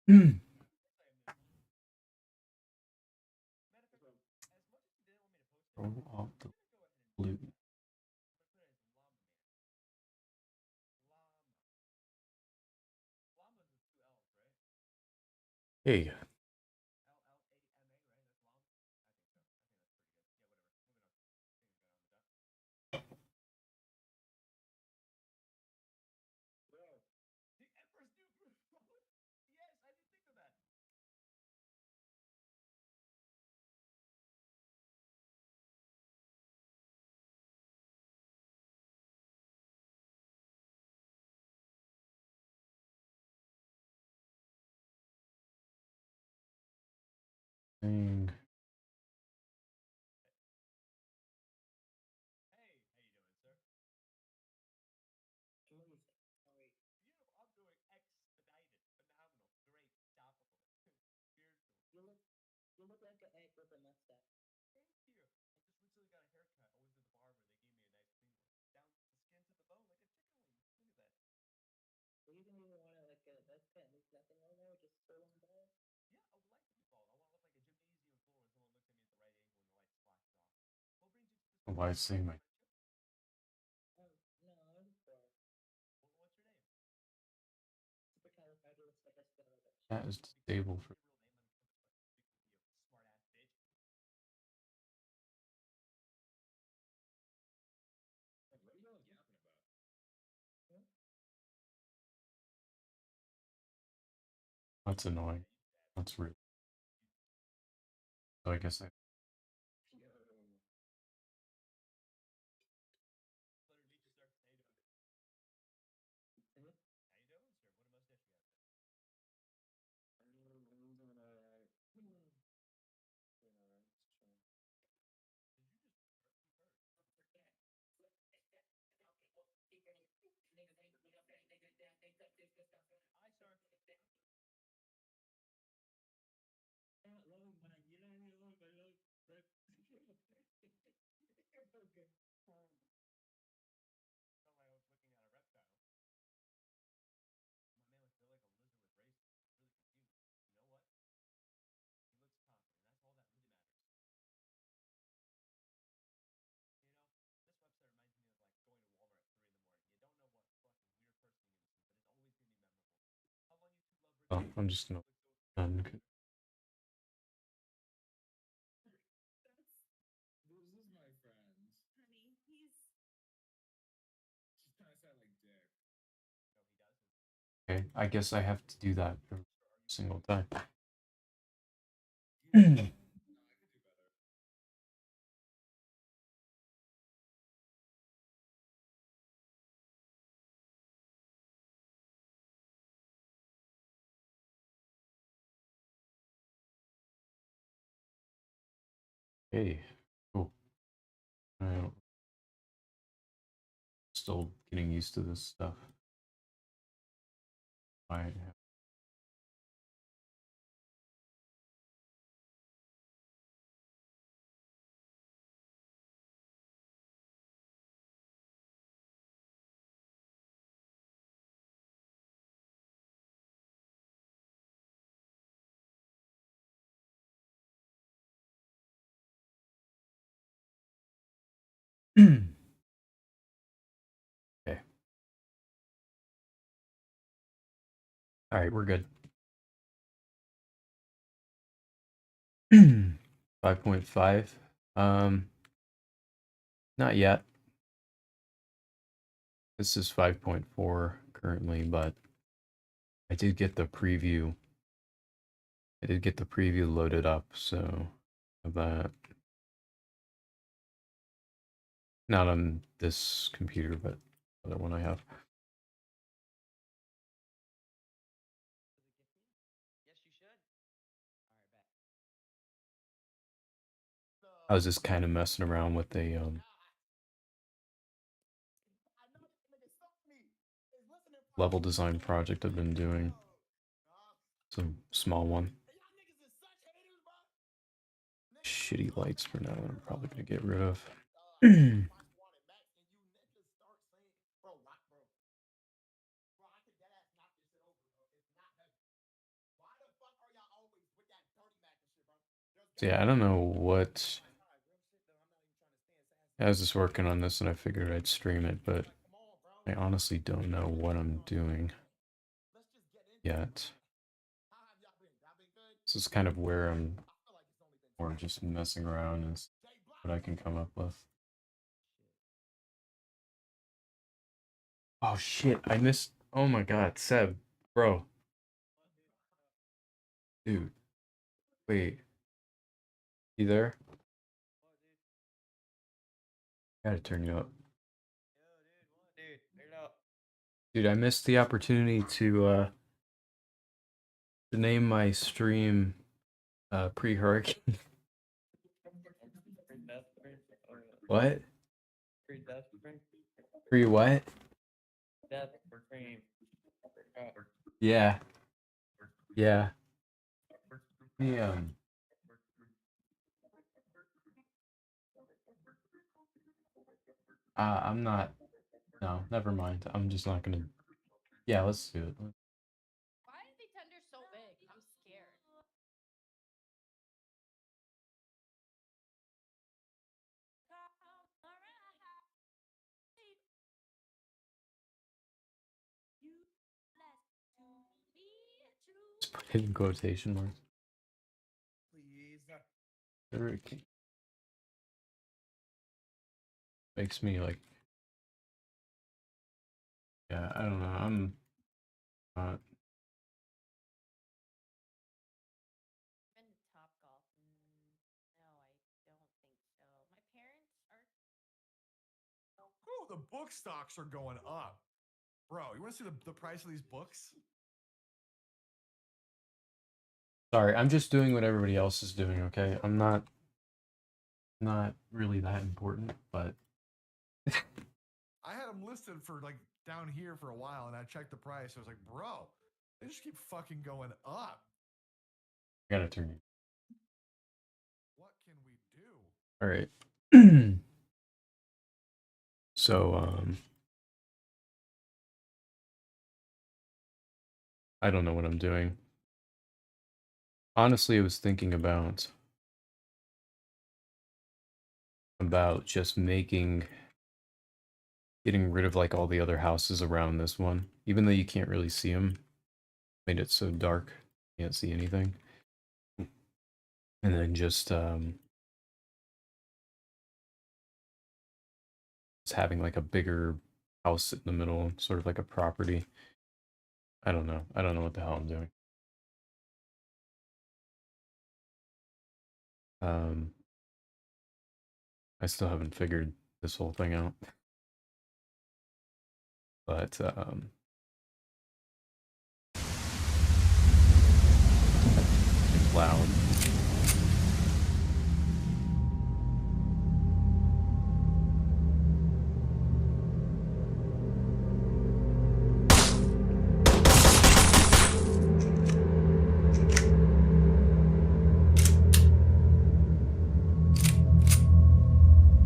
Roll off the blue. Hey. Thing. Why is saying my chat is disabled for that's annoying. That's rude. So I guess I I'm just gonna okay, I guess I have to do that every single time. Hey, cool. I'm still getting used to this stuff. I okay. All right, we're good. 5.5. Not yet. This is 5.4 currently, but I did get the preview. I did get the preview loaded up, so that not on this computer, but the other one I have. I was just kind of messing around with a level design project I've been doing. Some small one. Shitty lights for now that I'm probably gonna get rid of. So yeah, I don't know what. I was just working on this and I figured I'd stream it, but I honestly don't know what I'm doing yet. This is kind of where I'm more just messing around and what I can come up with. Oh shit, I missed. Oh my god, Seb, bro, dude, wait, you there? Gotta turn you up. Dude, I missed the opportunity to name my stream pre-hurricane. What? Pre what? Yeah, yeah. Yeah. I'm not. No, never mind. I'm just not gonna. Yeah, let's do it. Just put it in quotation marks. Hurricane makes me like. Yeah, I don't know. I'm not. Oh, the book stocks are going up. Bro, you want to see the price of these books? Sorry, I'm just doing what everybody else is doing. Okay, I'm not really that important, but I had them listed for like down here for a while, and I checked the price. I was like, bro, they just keep fucking going up. I gotta turn you. What can we do? All right. So I don't know what I'm doing. Honestly, I was thinking about just getting rid of like all the other houses around this one, even though you can't really see them. Made it so dark, you can't see anything. And then just having like a bigger house in the middle, sort of like a property. I don't know. I don't know what the hell I'm doing. Um, I still haven't figured this whole thing out. But it's loud.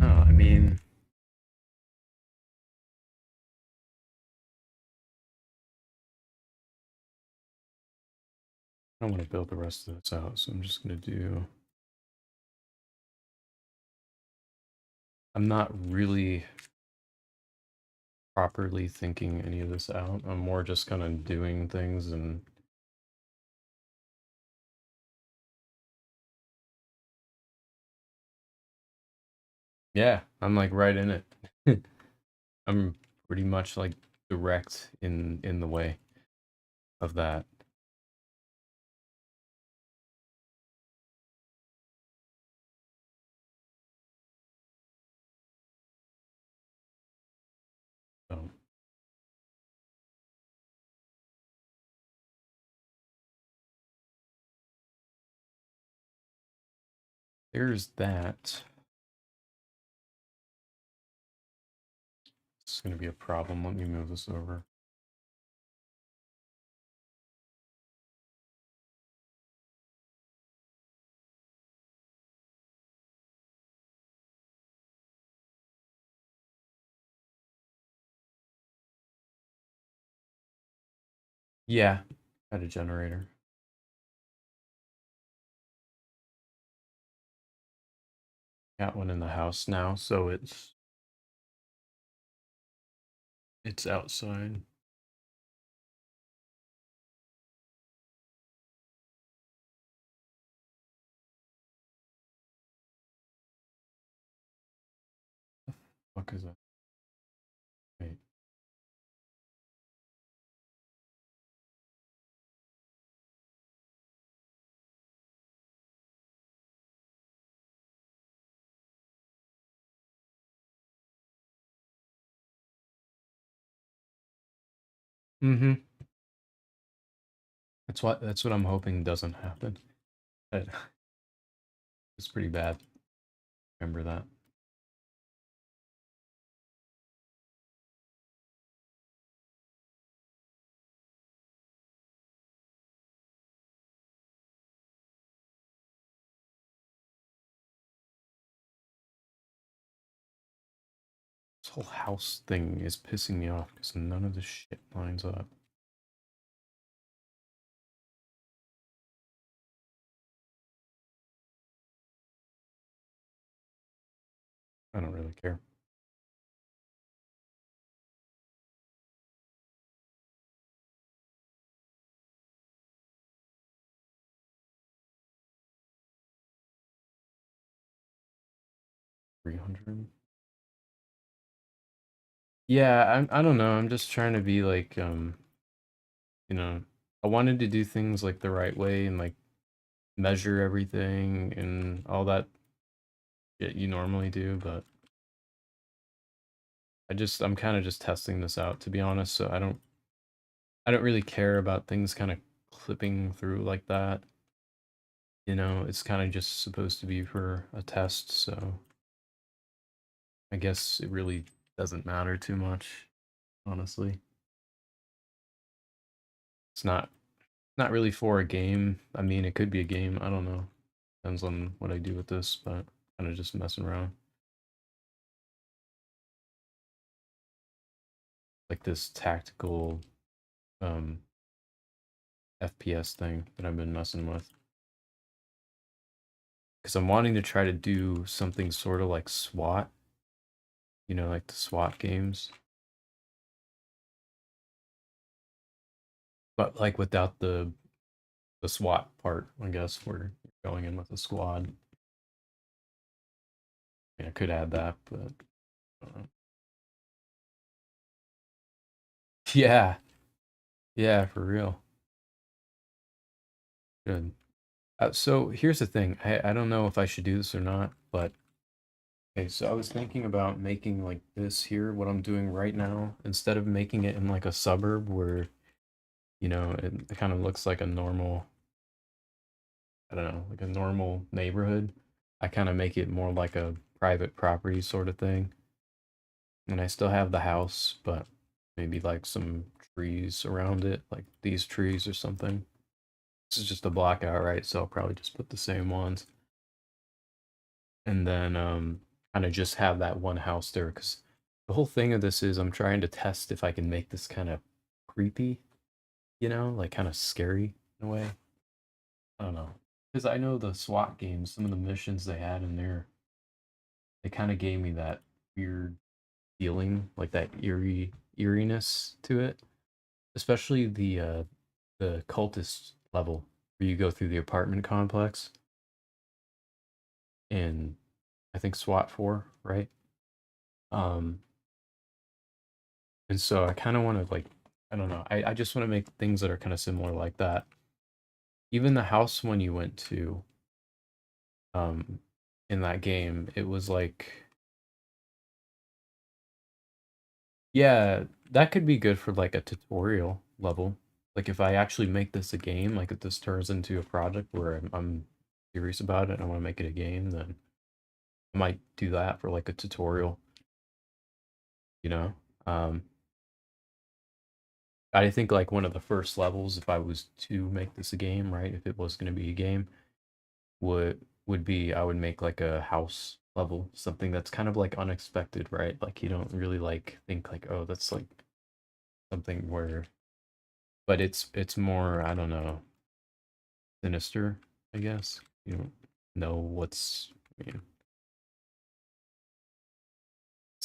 Oh, I mean, I don't want to build the rest of this out, so I'm just gonna do. I'm not really properly thinking any of this out. I'm more just kind of doing things and yeah, I'm like right in it. I'm pretty much like direct in the way of that. So there's that. It's gonna be a problem. Let me move this over. Yeah, had a generator. Got one in the house now, so it's outside. What is that? Wait. Mm-hmm. That's what I'm hoping doesn't happen. But it's pretty bad. Remember that. This whole house thing is pissing me off because none of this shit lines up. I don't really care. $300. Yeah, I don't know. I'm just trying to be like, you know, I wanted to do things like the right way and like measure everything and all that shit you normally do, but I'm kind of just testing this out to be honest, so I don't really care about things kind of clipping through like that. It's kind of just supposed to be for a test, so I guess it really doesn't matter too much, honestly. It's not really for a game. I mean, it could be a game. I don't know. Depends on what I do with this, but kind of just messing around. Like this tactical um FPS thing that I've been messing with. Because I'm wanting to try to do something sort of like SWAT, like the SWAT games, but like without the SWAT part, I guess, where you're going in with a squad. I could add that, but yeah, yeah, for real. Good. So here's the thing. I don't know if I should do this or not, but okay, so I was thinking about making like this here, what I'm doing right now, instead of making it in like a suburb where, it kind of looks like a normal, I don't know, like a normal neighborhood. I kind of make it more like a private property sort of thing. And I still have the house, but maybe like some trees around it, like these trees or something. This is just a block outright, so I'll probably just put the same ones. And then kind of just have that one house there because the whole thing of this is I'm trying to test if I can make this kind of creepy, like kind of scary in a way. I don't know. Because I know the SWAT games, some of the missions they had in there, they kind of gave me that weird feeling, like that eeriness to it. Especially the cultist level where you go through the apartment complex in I think SWAT 4, right? Um and so I kind of want to like I don't know. I just want to make things that are kind of similar like that. Even the house when you went to um in that game, it was like yeah, that could be good for like a tutorial level. Like if I actually make this a game, like if this turns into a project where I'm serious about it and I want to make it a game, then I might do that for like a tutorial, you know? Um, I think like one of the first levels, if I was to make this a game, right? If it was going to be a game, would be I would make like a house level, something that's kind of like unexpected, right? Like you don't really like think like, oh, that's like something where, but it's more, I don't know, sinister, I guess. You don't know what's, I mean,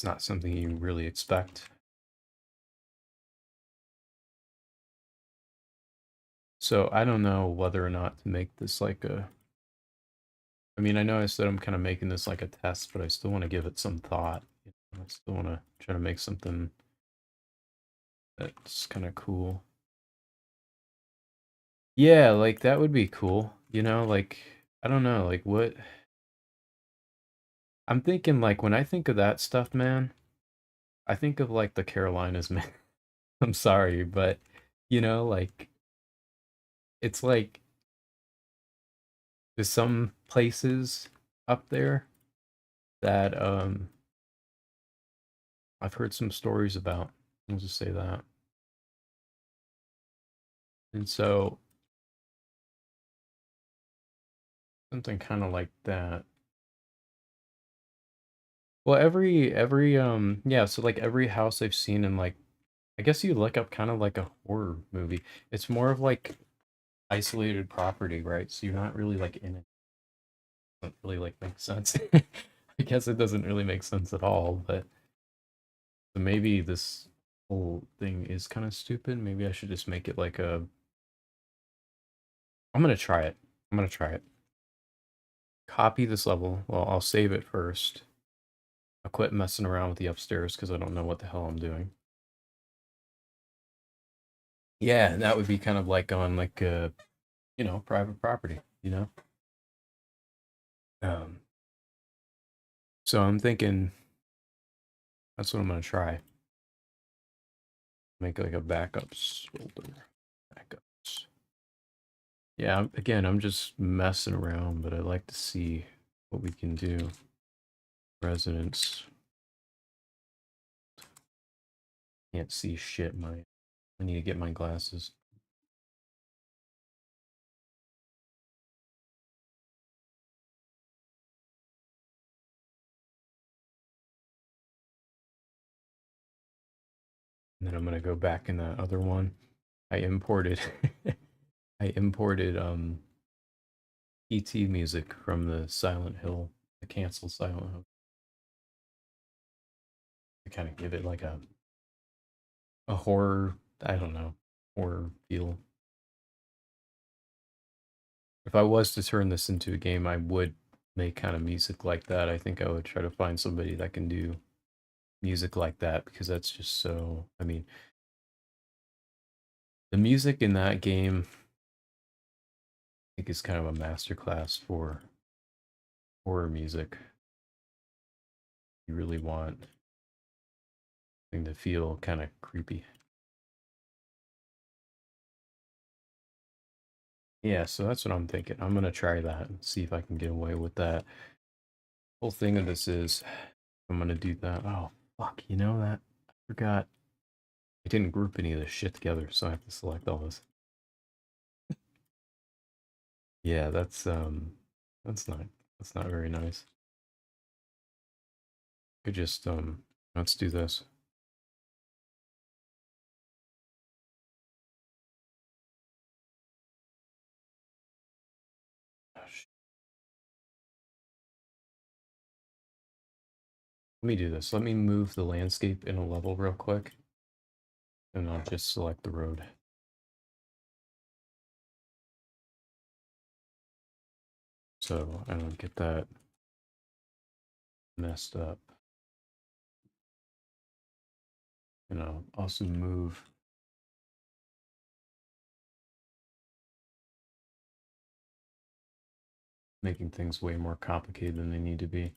It's not something you really expect. So I don't know whether or not to make this like a. I mean, I know I said I'm kind of making this like a test, but I still want to give it some thought. I still want to try to make something that's kind of cool. Yeah, like that would be cool. Like I don't know, like what I'm thinking like when I think of that stuff, man, I think of like the Carolinas, man. I'm sorry, but like it's like there's some places up there that I've heard some stories about. I'll just say that. And so something kind of like that. Well, every yeah, so like every house I've seen in like I guess you look up kind of like a horror movie. It's more of like isolated property, right? So you're not really like in it. Doesn't really like make sense. I guess it doesn't really make sense at all, but so maybe this whole thing is kind of stupid. Maybe I should just make it like a I'm gonna try it. I'm gonna try it. Copy this level. Well, I'll save it first. I'll quit messing around with the upstairs because I don't know what the hell I'm doing. Yeah, that would be kind of like on like private property. Um, so I'm thinking that's what I'm gonna try. Make like a backups folder. Backups. Yeah, again, I'm just messing around, but I'd like to see what we can do. Residents. Can't see shit. I need to get my glasses. And then I'm gonna go back in that other one. I imported I imported ET music from the Silent Hill, the canceled Silent Hill. To kind of give it like a horror, I don't know, horror feel. If I was to turn this into a game, I would make kind of music like that. I think I would try to find somebody that can do music like that because that's just so, I mean, the music in that game I think is kind of a masterclass for horror music. You really want thing to feel kind of creepy. Yeah, so that's what I'm thinking. I'm gonna try that and see if I can get away with that. Whole thing of this is I'm gonna do that. Oh fuck, you know that I forgot. I didn't group any of this shit together, so I have to select all this. Yeah, that's not that's not very nice. Could just let's do this. Oh, let me do this. Let me move the landscape in a level real quick, and I'll just select the road. So I don't get that messed up. And I'll also move making things way more complicated than they need to be.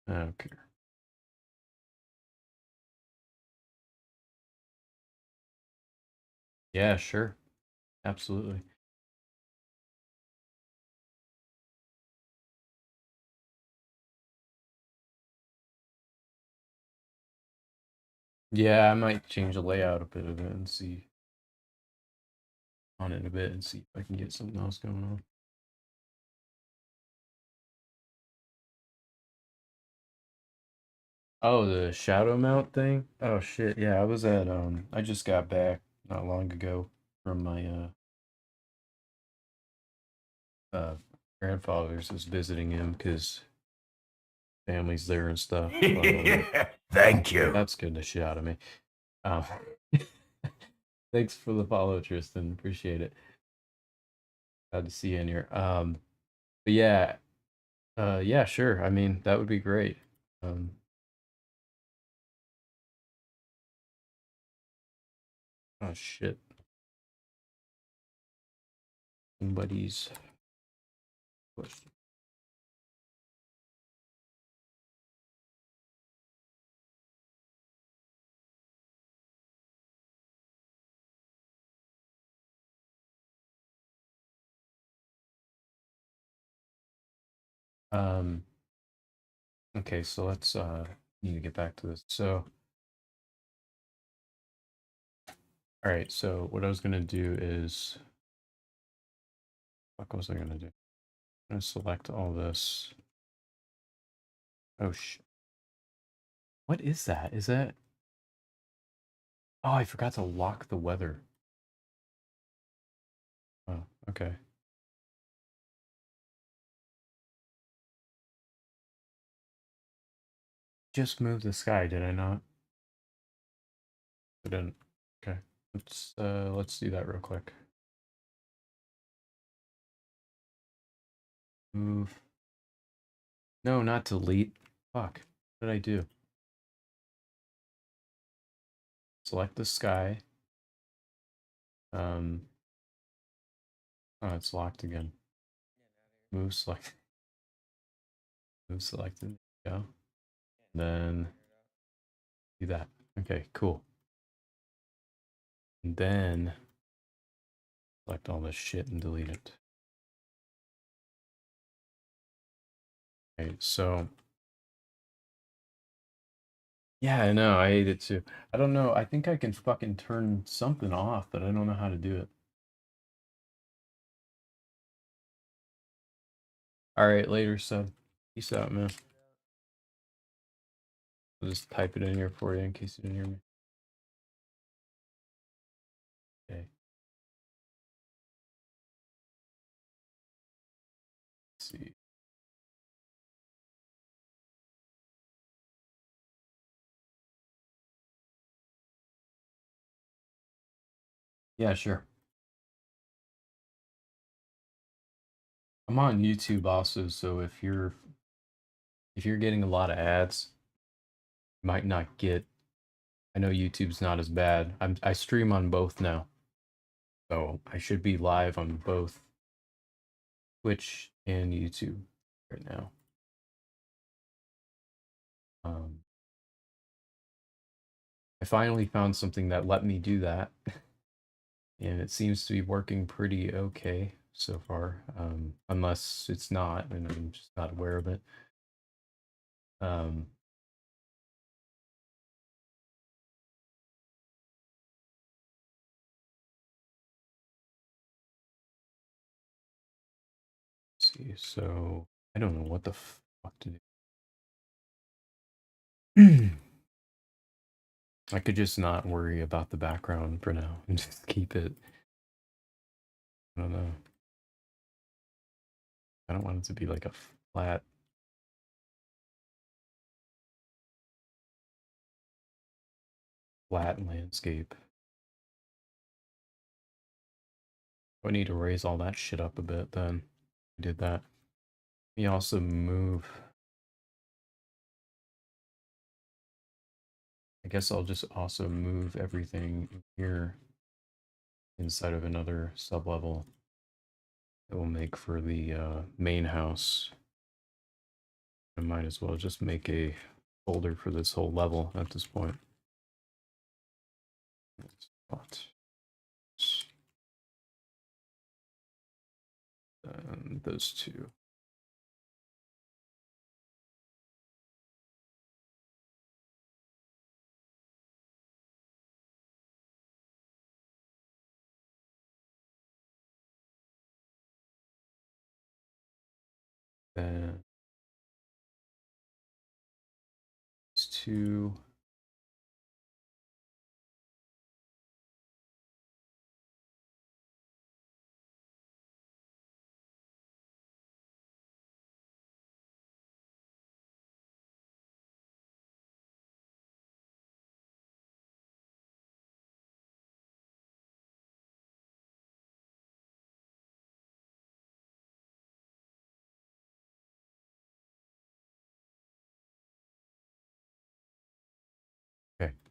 I don't care. Yeah, sure. Absolutely. Yeah, I might change the layout a bit of it and see on it a bit and see if I can get something else going on. Oh, the shadow mount thing? Oh shit. Yeah, I just got back not long ago from my uh grandfather's was visiting him because family's there and stuff. Thank you. That scared the shit out of me. Um, thanks for the follow, Tristan. Appreciate it. Glad to see you in here. But yeah, yeah, sure. I mean, that would be great. Um, oh shit. Somebody's question. Um, okay, so let's need to get back to this. So, all right, so what I was gonna do is, what was I gonna do? I'm gonna select all this. Oh what is that? Is that? Oh, I forgot to lock the weather. Oh, okay. Just moved the sky, did I not? I didn't. Okay. Let's do that real quick. Move. No, not delete. Fuck. What did I do? Select the sky. Oh, it's locked again. Move select. Move selected. There you go. Then do that. Okay, cool. And then select all this shit and delete it. Okay, so yeah, I know, I hate it too. I don't know. I think I can fucking turn something off, but I don't know how to do it. All right, later, sub. Peace out, man. I'll just type it in here for you in case you didn't hear me. Okay. Let's see. Yeah, sure. I'm on YouTube also, so if you're getting a lot of ads, you might not get. I know YouTube's not as bad. I stream on both now, so I should be live on both Twitch and YouTube right now. Um, I finally found something that let me do that, and it seems to be working pretty okay so far. Unless it's not, and I'm just not aware of it. Um, let's see, so I don't know what the fuck to do. I could just not worry about the background for now and just keep it. I don't know. I don't want it to be like a flat landscape. I need to raise all that shit up a bit then. I did that. We also move. I guess I'll just also move everything here inside of another sublevel that will make for the main house. I might as well just make a folder for this whole level at this point. And those two. Then these two.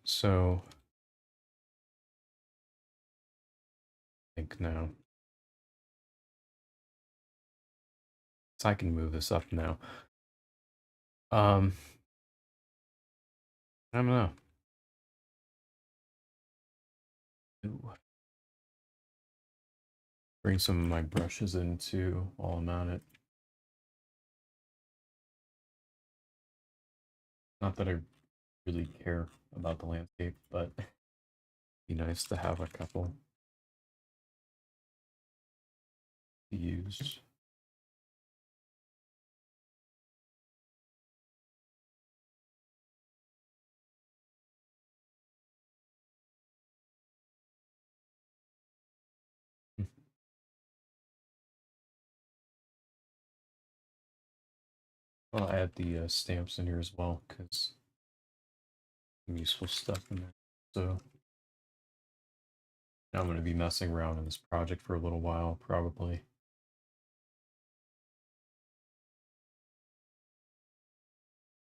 so I think now. So I can move this up now. I don't know. Ooh. Bring some of my brushes into while I'm at it. Not that I really care about the landscape, but it'd be nice to have a couple to use. I'll add the stamps in here as well because some useful stuff in there. So now I'm going to be messing around in this project for a little while, probably.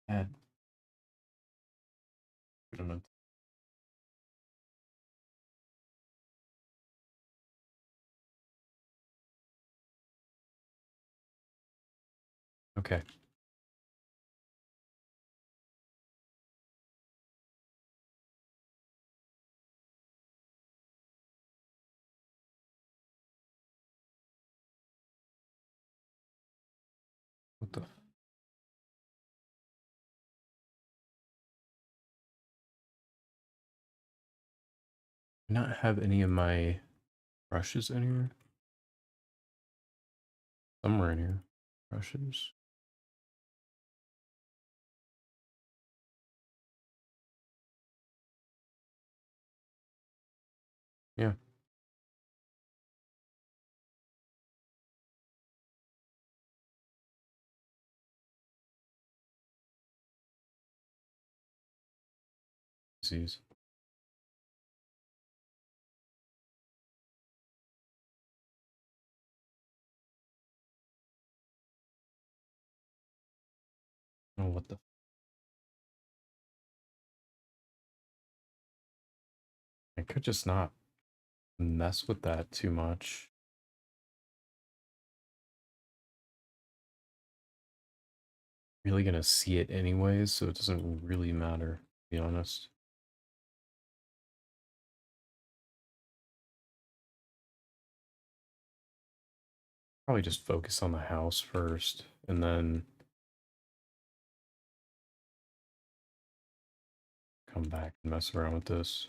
Add. I don't know. Okay. What the? Not have any of my brushes in here? Somewhere in here. Brushes. Yeah. These. Oh, what the? I could just not mess with that too much. Really gonna see it anyways, so it doesn't really matter, to be honest. Probably just focus on the house first, and then come back and mess around with this.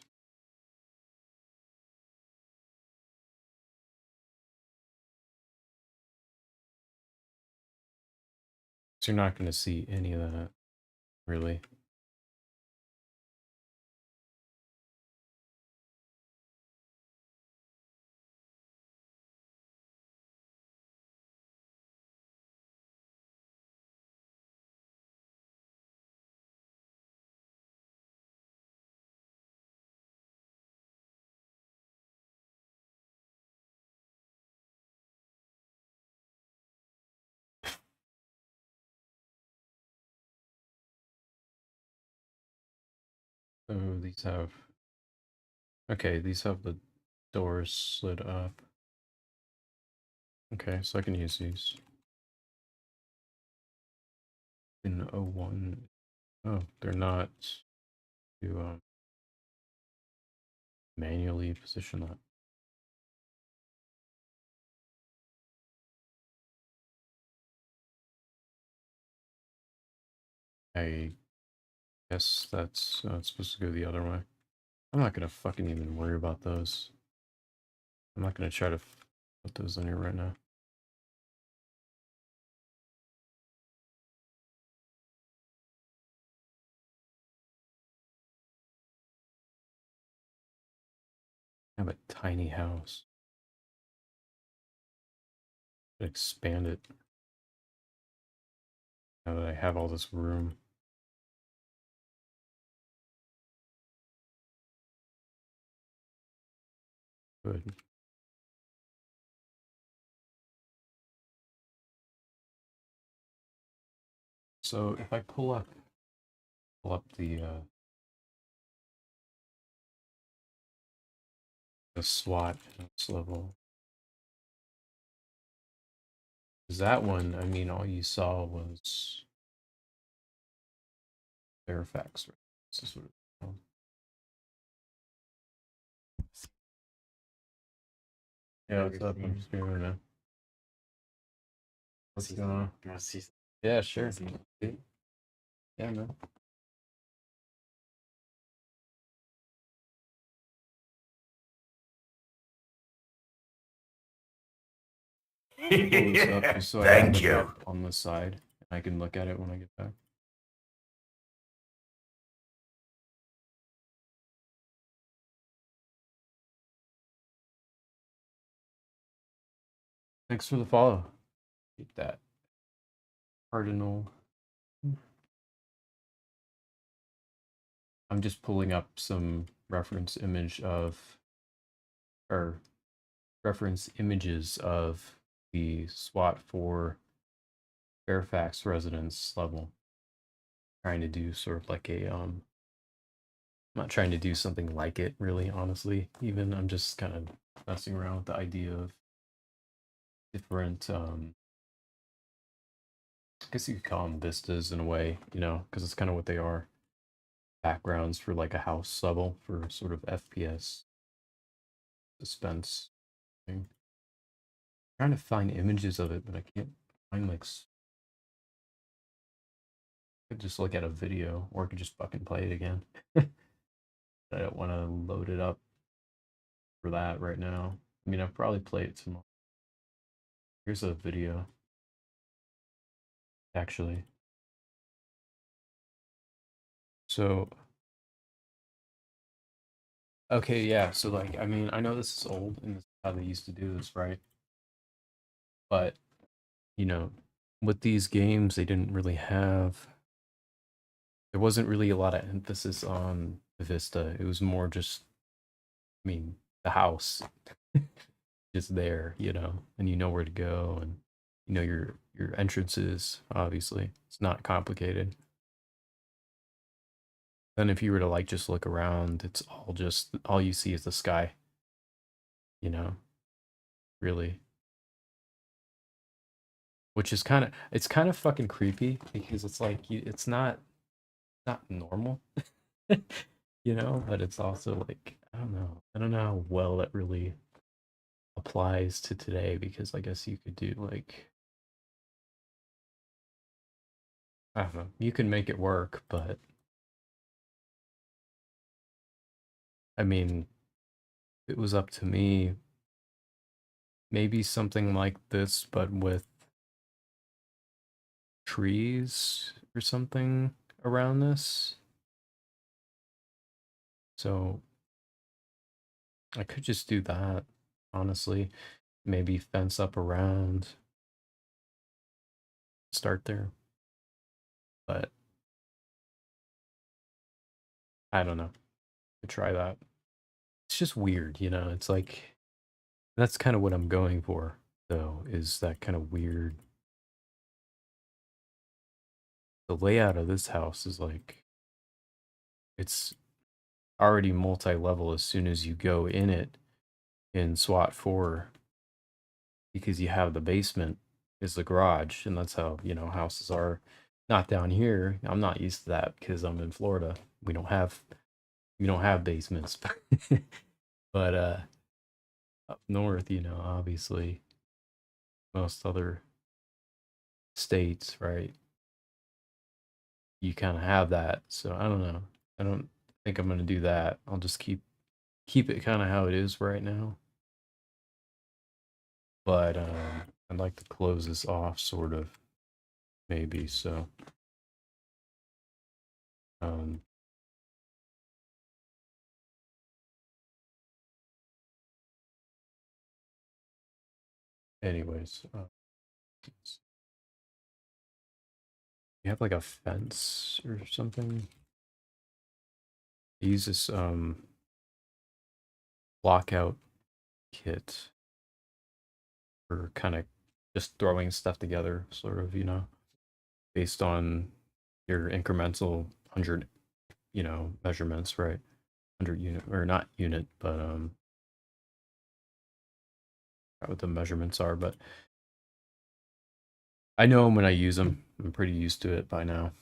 So you're not gonna see any of that, really. So these have... Okay, these have the doors slid up. Okay, so I can use these. In 01. Oh, they're not to manually position that. I guess that's supposed to go the other way. I'm not gonna fucking even worry about those. I'm not gonna try to put those in here right now. I have a tiny house. Expand it now that I have all this room. Good. So if I pull up the the SWAT level. Because that one, I mean, all you saw was Fairfax, right? This is what it's called. Yeah, what's up? I'm streaming, man. What's going on? Yeah, sure. Yeah, man. Pull this up just so I can Thank look you. up on the side. I can look at it when I get back. Thanks for the follow. Get that. Cardinal. I'm just pulling up some reference image of, or reference images of the SWAT for Fairfax residence level. Trying to do sort of like a I'm not trying to do something like it really, honestly. Even I'm just kind of messing around with the idea of different I guess you could call them vistas in a way, you know, because it's kind of what they are. Backgrounds for like a house level for sort of FPS suspense thing. Trying to find images of it, but I can't find like. I could just look at a video, or I could just fucking play it again. I don't want to load it up for that right now. I mean, I'll probably play it tomorrow. Here's a video, actually. So, okay, yeah. So, like, I mean, I know this is old and this is how they used to do this, right? But, you know, with these games, they didn't really have. There wasn't really a lot of emphasis on the Vista. It was more just, I mean, the house. Just there, you know, and you know where to go, and you know your entrances. Obviously, it's not complicated. Then if you were to like just look around, it's all you see is the sky. You know, really, which is it's kind of fucking creepy because it's like it's not normal, you know, but it's also like I don't know how well that really applies to today because I guess you could do like I don't know, you can make it work, but I mean, it was up to me, maybe something like this, but with trees or something around this. So I could just do that, honestly. Maybe fence up around, start there. But I don't know. Could try that. It's just weird, you know? It's like, that's kind of what I'm going for, though, is that kind of weird. The layout of this house is like, it's already multi-level as soon as you go in it in SWAT 4 because you have the basement is the garage, and that's how, you know, houses are. Not down here. I'm not used to that because I'm in Florida. We don't have basements. But up north, you know, obviously most other states, right? You kind of have that. So I don't know. I don't think I'm going to do that. I'll just keep it kind of how it is right now. But I'd like to close this off sort of maybe so um anyways, you have like a fence or something. I use this lockout kit for kind of just throwing stuff together, sort of, you know, based on your incremental 100, you know, measurements, right? 100 unit or not unit, but forgot what the measurements are, but I know them when I use them. I'm pretty used to it by now.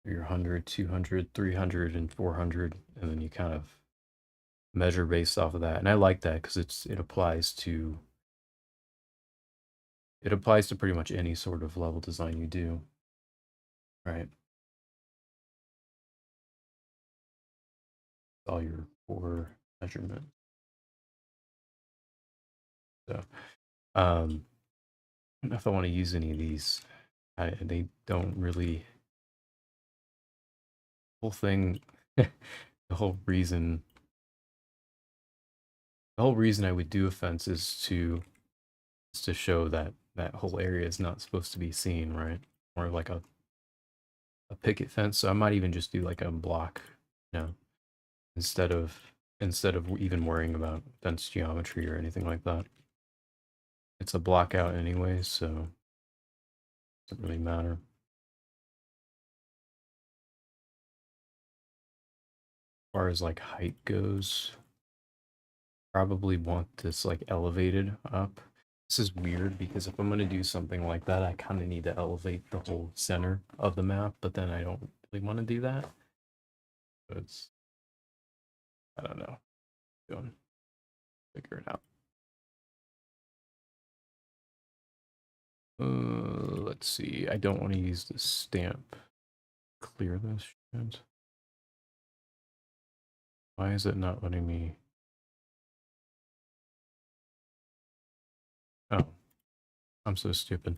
Your 100, 200, 300, and 400, and then you kind of measure based off of that. And I like that because it applies to pretty much any sort of level design you do, right? All your core measurement. So, I don't know if I want to use any of these. They don't really. Whole thing, the whole reason, I would do a fence is to show that that whole area is not supposed to be seen, right? Or like a picket fence. So I might even just do like a block, you know, instead of even worrying about fence geometry or anything like that. It's a block out anyway, so it doesn't really matter. As far as like height goes, probably want this like elevated up. This is weird because if I'm going to do something like that, I kind of need to elevate the whole center of the map, but then I don't really want to do that. So it's, I don't know. Doing, figure it out. Let's see. I don't want to use the stamp. Clear this shit. Why is it not letting me? Oh, I'm so stupid.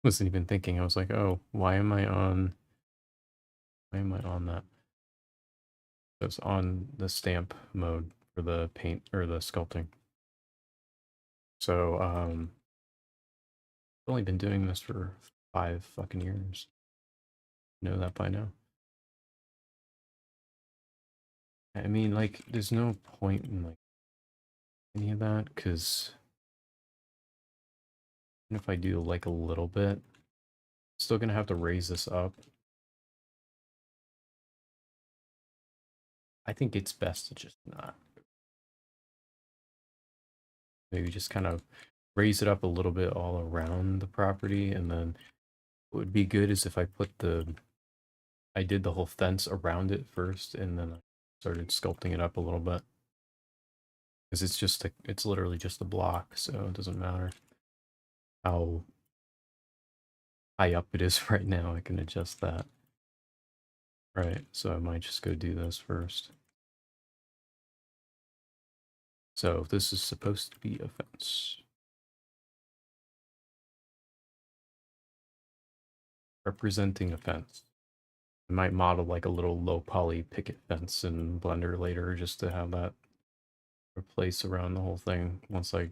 Wasn't even thinking. I was like, oh, why am I on that? It's on the stamp mode for the paint or the sculpting. So, I've only been doing this for 5 fucking years. Know that by now. I mean, like, there's no point in like any of that because even if I do like a little bit, I'm still gonna have to raise this up. I think it's best to just not. Maybe just kind of raise it up a little bit all around the property, and then what would be good is if I did the whole fence around it first, and then I started sculpting it up a little bit. Because it's literally just a block, so it doesn't matter how high up it is right now. I can adjust that. Right, so I might just go do this first. So this is supposed to be a fence. Representing a fence. I might model like a little low poly picket fence in Blender later just to have that replace around the whole thing once I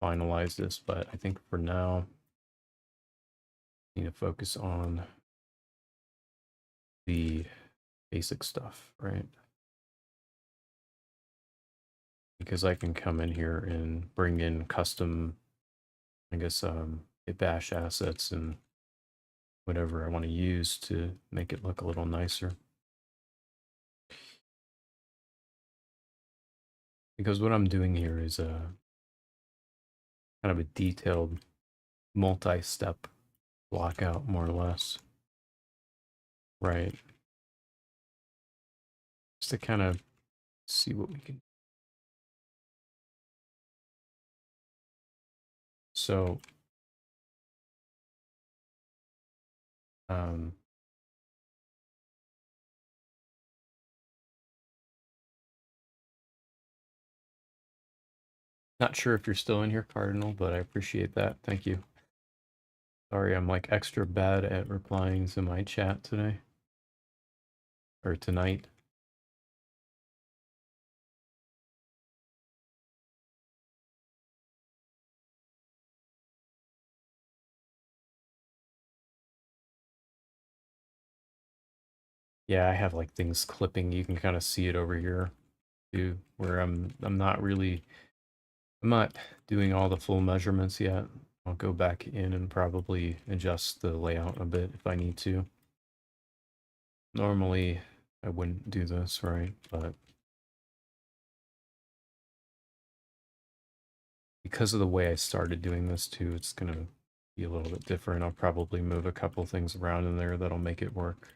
finalize this, but I think for now I need to focus on the basic stuff, right? Because I can come in here and bring in custom, I guess, Git bash assets and whatever I want to use to make it look a little nicer. Because what I'm doing here is a kind of a detailed multi-step block out, more or less. Right. Just to kind of see what we can. So, not sure if you're still in here, Cardinal, but I appreciate that. Thank you. Sorry, I'm like extra bad at replying to my chat today. Or tonight. Yeah, I have like things clipping. You can kind of see it over here too, where I'm not doing all the full measurements yet. I'll go back in and probably adjust the layout a bit if I need to. Normally, I wouldn't do this, right? But because of the way I started doing this too, it's gonna be a little bit different. I'll probably move a couple things around in there that'll make it work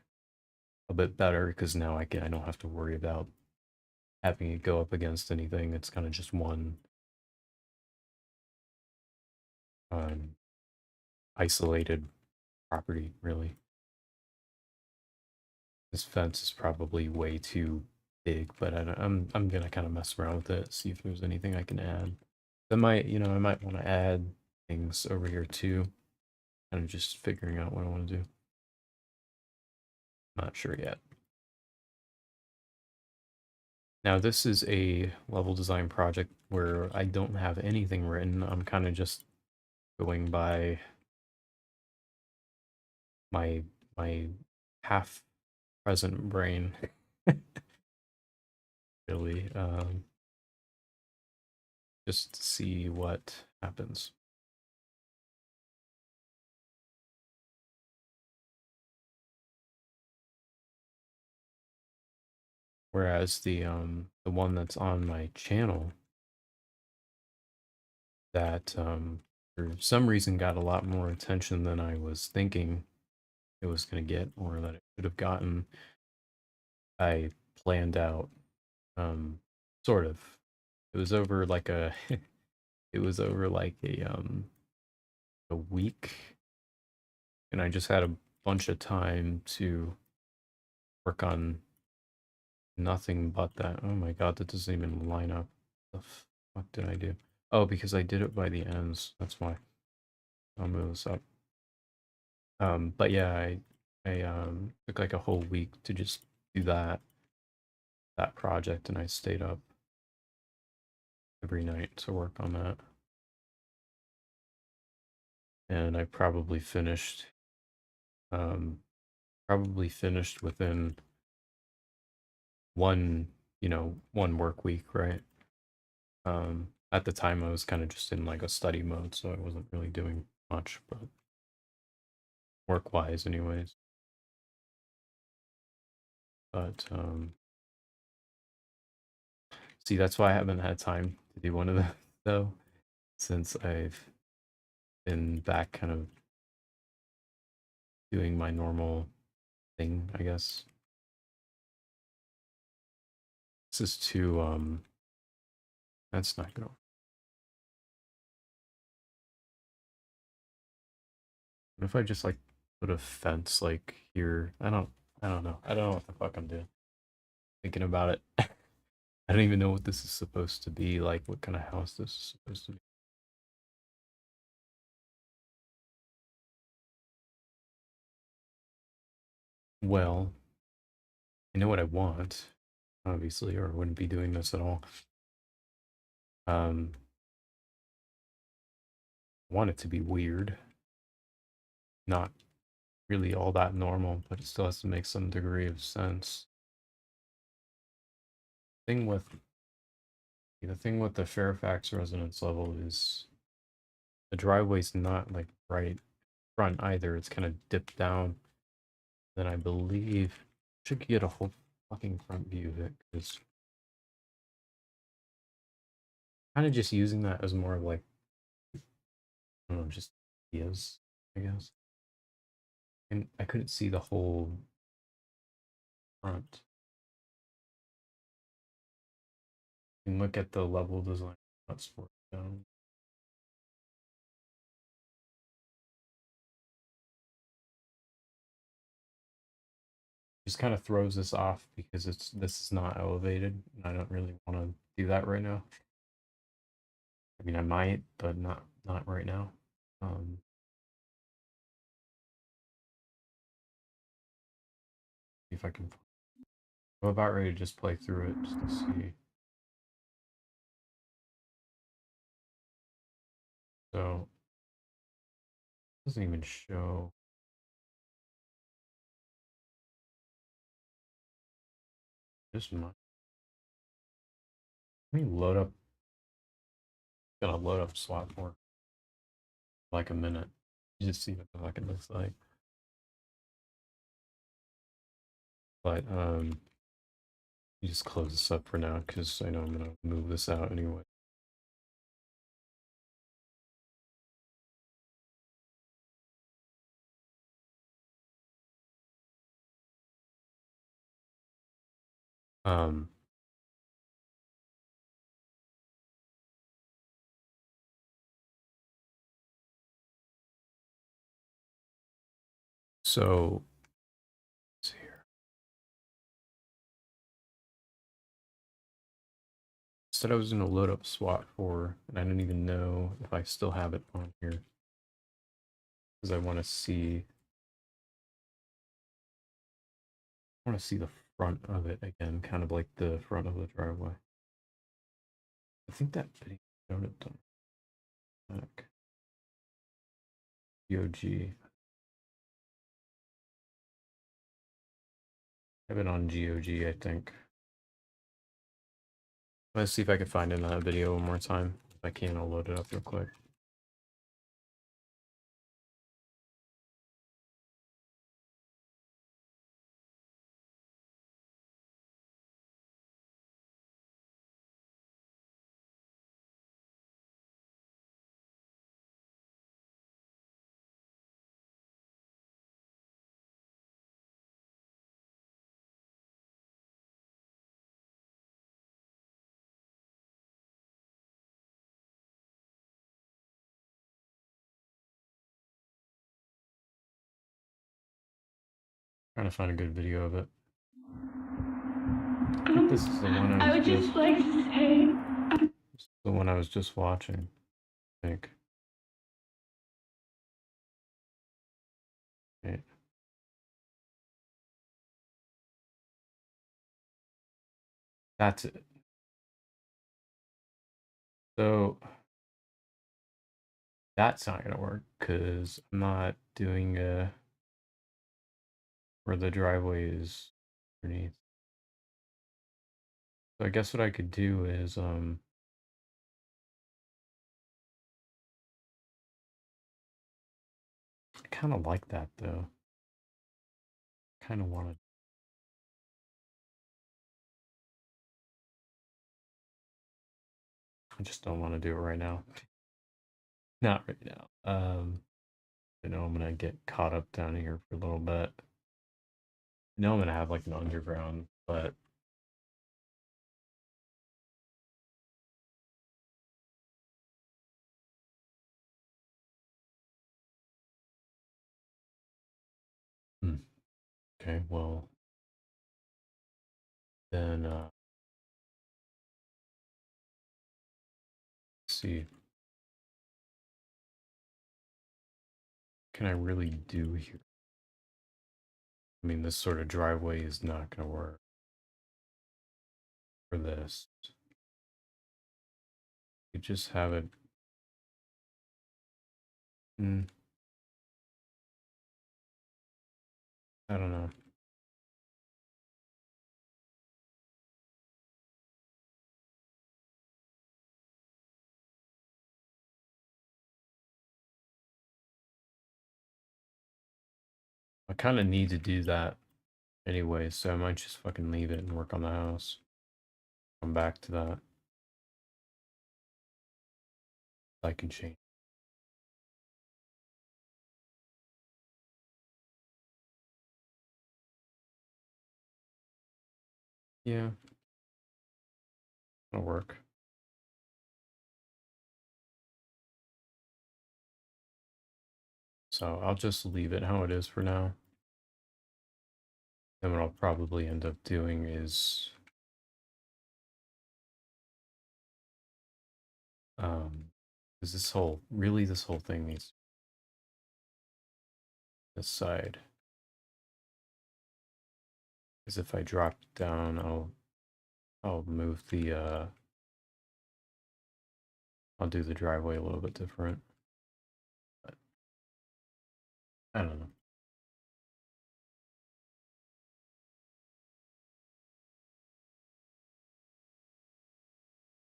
a bit better because now I don't have to worry about having it go up against anything. It's kind of just one isolated property, really. This fence is probably way too big, but I'm gonna kind of mess around with it, see if there's anything I can add. I might, I might want to add things over here too. Kind of just figuring out what I want to do. Not sure yet. Now this is a level design project where I don't have anything written. I'm kind of just going by my half present brain. Really, just to see what happens. Whereas the one that's on my channel that for some reason got a lot more attention than I was thinking it was gonna get, or that it could have gotten. I planned out, sort of. It was over like a, it was over like a week, and I just had a bunch of time to work on nothing but that. Oh my god, that doesn't even line up. The fuck did I do? Oh, because I did it by the ends. That's why. I'll move this up. But yeah, I took like a whole week to just do that project, and I stayed up every night to work on that. And I probably finished within one, one work week, right? At the time I was kind of just in like a study mode, so I wasn't really doing much, but work-wise anyways. But see, that's why I haven't had time to do one of them though, since I've been back kind of doing my normal thing, I guess. This is too that's not gonna. What if I just like put a fence like here? I don't know. I don't know what the fuck I'm doing. Thinking about it. I don't even know what this is supposed to be, like what kind of house this is supposed to be. Well, I know what I want, obviously, or I wouldn't be doing this at all. I want it to be weird. Not really all that normal, but it still has to make some degree of sense. Thing with the thing with the Fairfax residence level is the driveway's not like right front either. It's kind of dipped down. Then I believe I should get a whole fucking front view of it, because kind of just using that as more of like, I don't know, just ideas, I guess. And I couldn't see the whole front. And look at the level design. That's for down. Just kind of throws this off because this is not elevated, and I don't really want to do that right now. I mean, I might, but not right now. See if I can. I'm about ready to just play through it just to see. So it doesn't even show. Just my. Let me load up. Gonna load up SWAT for like a minute. Just see what the fuck it looks like. But you just close this up for now because I know I'm gonna move this out anyway. Um, so let's see here. Said I was gonna load up SWAT 4, and I didn't even know if I still have it on here because I want to see. I want to see the front of it again, kind of like the front of the driveway. I think that video showed it done. Back. GOG. I have it on GOG, I think. Let's see if I can find it in that video one more time. If I can, I'll load it up real quick. Trying to find a good video of it. I think this is the one I would just like to say, this is the one I was just watching, I think. Right. That's it. So that's not gonna work because I'm not doing where the driveway is underneath. So I guess what I could do is I kind of like that though. Kind of want to. I just don't want to do it right now. Not right now. I know I'm gonna get caught up down here for a little bit. I know I'm gonna have like an underground, but okay, well then let's see. Can I really do here? I mean, this sort of driveway is not gonna work for this. You just have it. I don't know. I kind of need to do that anyway, so I might just fucking leave it and work on the house. Come back to that. I can change. Yeah, it'll work. So I'll just leave it how it is for now. Then what I'll probably end up doing is is this whole thing needs this side. Because if I drop it down, I'll move the I'll do the driveway a little bit different. But I don't know.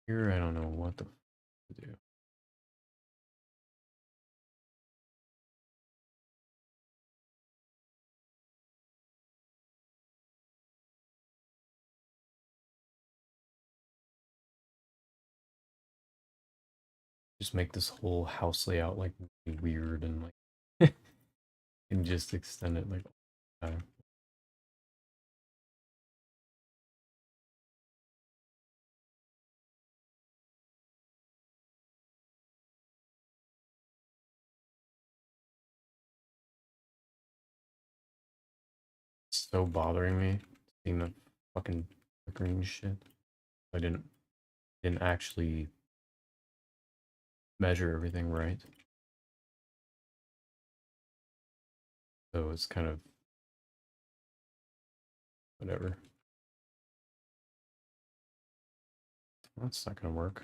Here I don't know what the f to do. Just make this whole house layout like really weird and like and just extend it like all the time. so bothering me seeing the fucking flickering shit. I didn't actually measure everything right. So it's kind of whatever. That's not gonna work.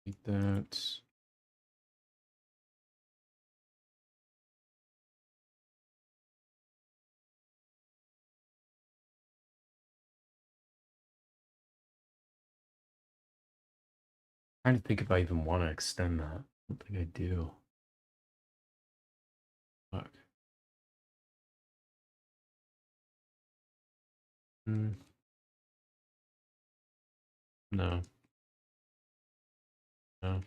Eat that. Trying to think if I even want to extend that. I don't think I do. Fuck. Mm, no. No.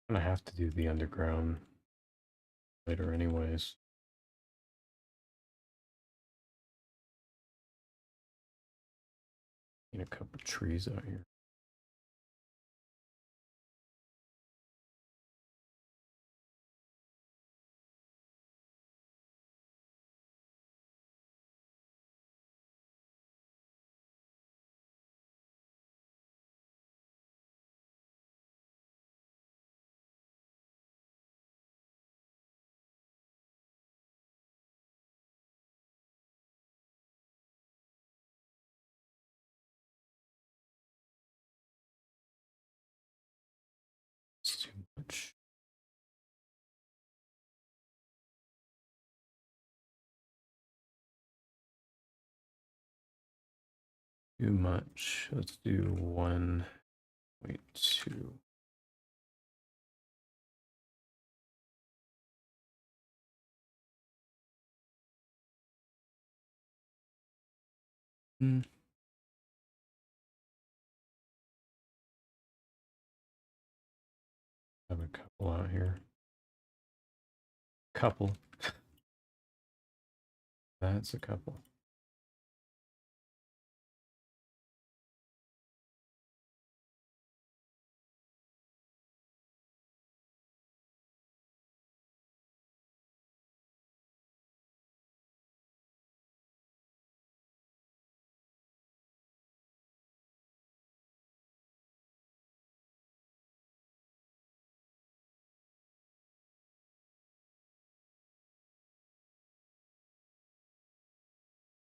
I'm gonna have to do the underground later anyways. Need a couple trees out here. It's too much. Too much. Let's do 1.2. Hmm. Have a couple out here. Couple. That's a couple.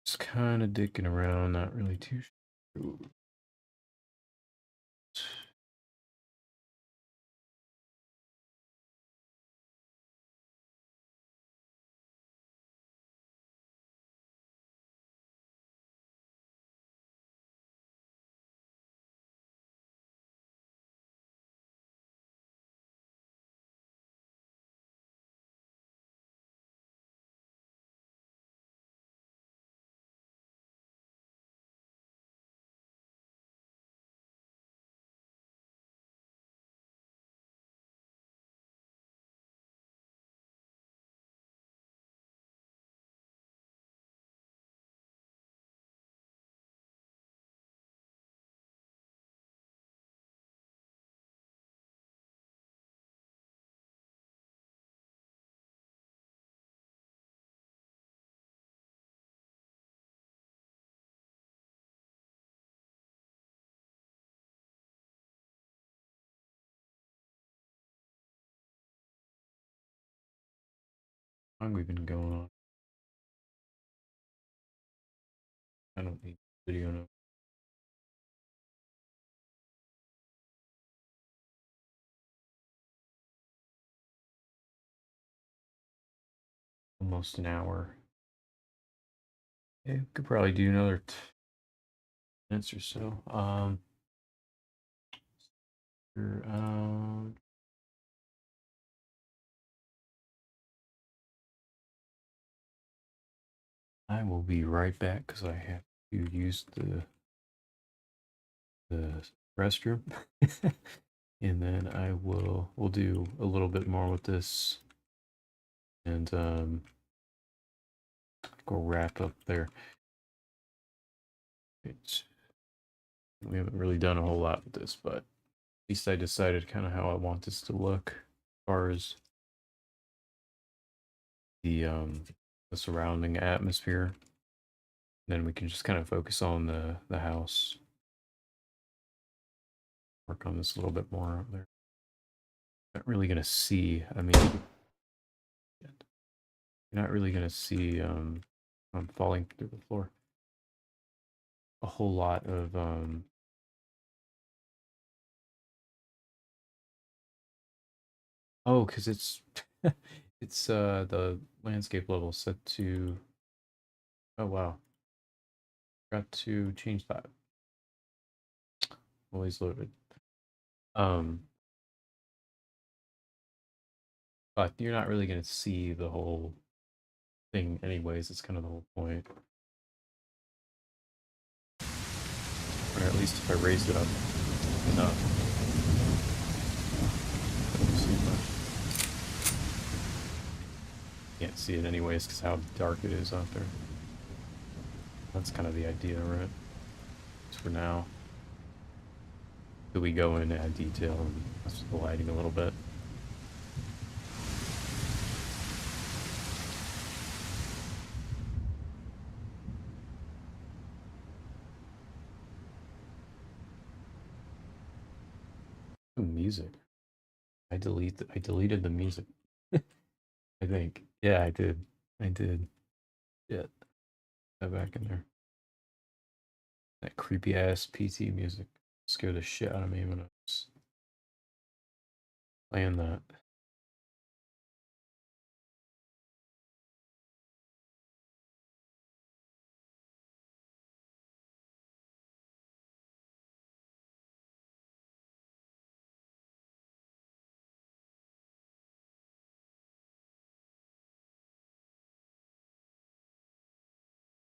Just kind of dicking around, not really too sure. How long we've been going on? I don't need video now. Almost an hour. Yeah, could probably do another minutes or so. Sure, I will be right back because I have to use the restroom. And then we'll do a little bit more with this, and go wrap up there. We haven't really done a whole lot with this, but at least I decided kind of how I want this to look as far as the surrounding atmosphere. Then we can just kind of focus on the house. Work on this a little bit more up there. Not really gonna see. I mean, you're not really gonna see. I'm falling through the floor. A whole lot of Oh, because it's it's the landscape level set to. Oh wow, got to change that. Always loaded. Um, but you're not really gonna see the whole thing anyways. It's kind of the whole point. Or at least if I raise it up enough. Don't see much. Can't see it anyways because how dark it is out there. That's kind of the idea, right? Just for now. Do we go in and add detail and mess with the lighting a little bit? Ooh, music. I deleted the music. I think. Yeah, I did. I did. Yeah. That back in there. That creepy ass PT music scared the shit out of me when I was playing that.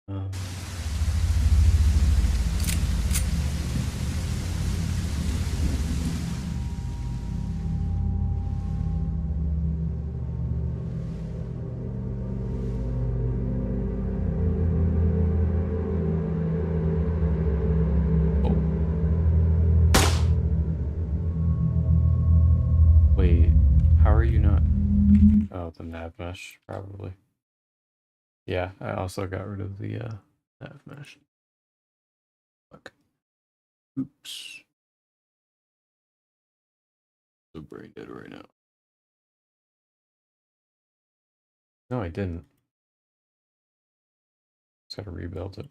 Um, oh. Wait, how are you not? Oh, the nav mesh, probably. Yeah, I also got rid of the nav mesh. Fuck. Oops. So brain dead right now. No, I didn't. Just gotta rebuild it.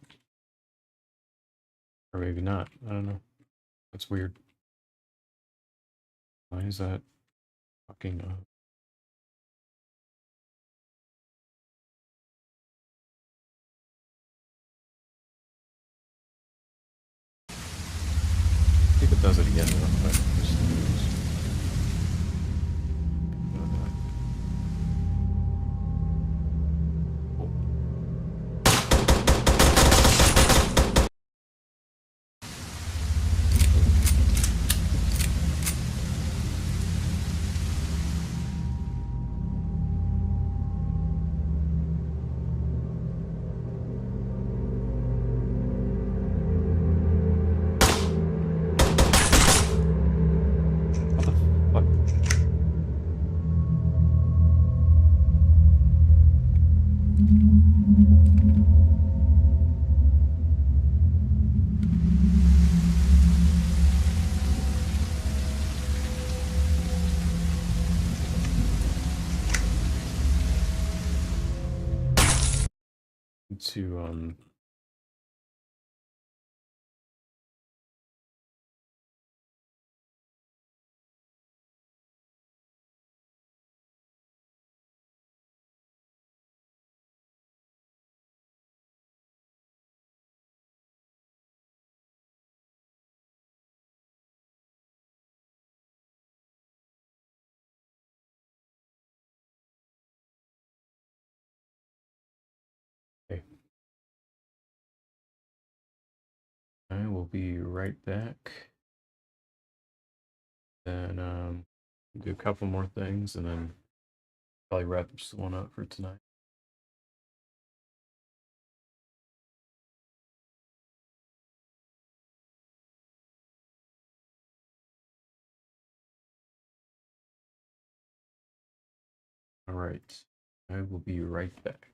Or maybe not. I don't know. That's weird. Why is that fucking see if it does it again real quick. What the fuck? To okay. will be right back. Then do a couple more things and then probably wrap this one up for tonight. All right. I will be right back.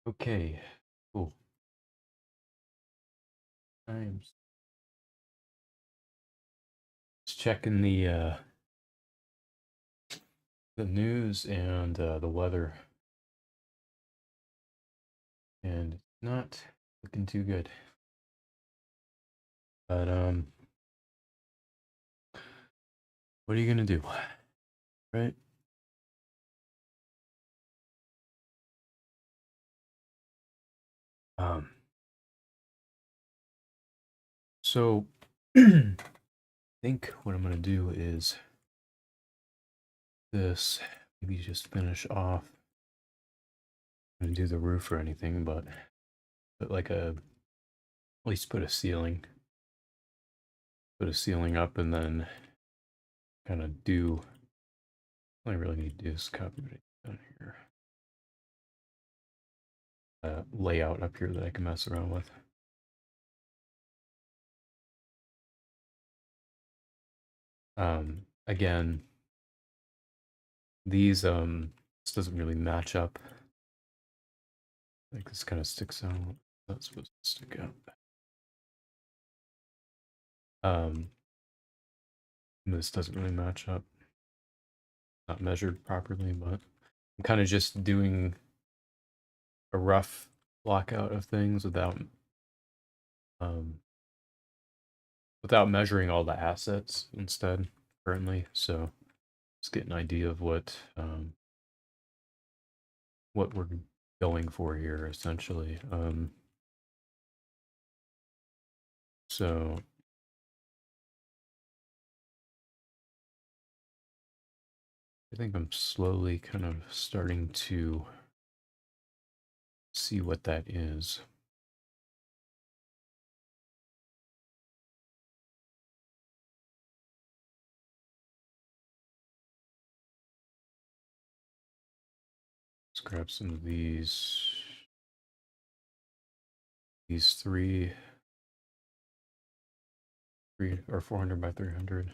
Okay, cool. I'm just checking the news and the weather, and it's not looking too good. But what are you gonna do, right? Um, so I think what I'm gonna do is this. Maybe just finish off. I'm gonna do the roof or anything, but put like at least put a ceiling. Put a ceiling up, and then kind of do. All I really need to do is copy what I done here. Layout up here that I can mess around with. Again, these this doesn't really match up. Like this kind of sticks out. That's supposed to stick out. This doesn't really match up. Not measured properly, but I'm kind of just doing a rough blockout of things um without measuring all the assets instead currently. So just get an idea of what we're going for here essentially. So I think I'm slowly kind of starting to see what that is. Let's grab some of these three or 400 by 300.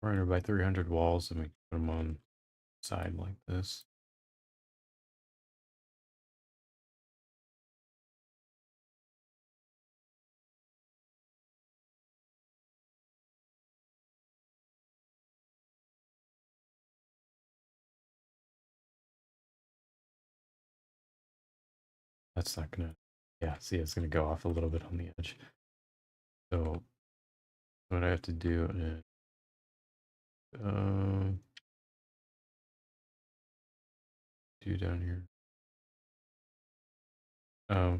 400 by 300 walls, and we put them on the side like this. That's not gonna, yeah, see, it's gonna go off a little bit on the edge. So what I have to do is, do down here. I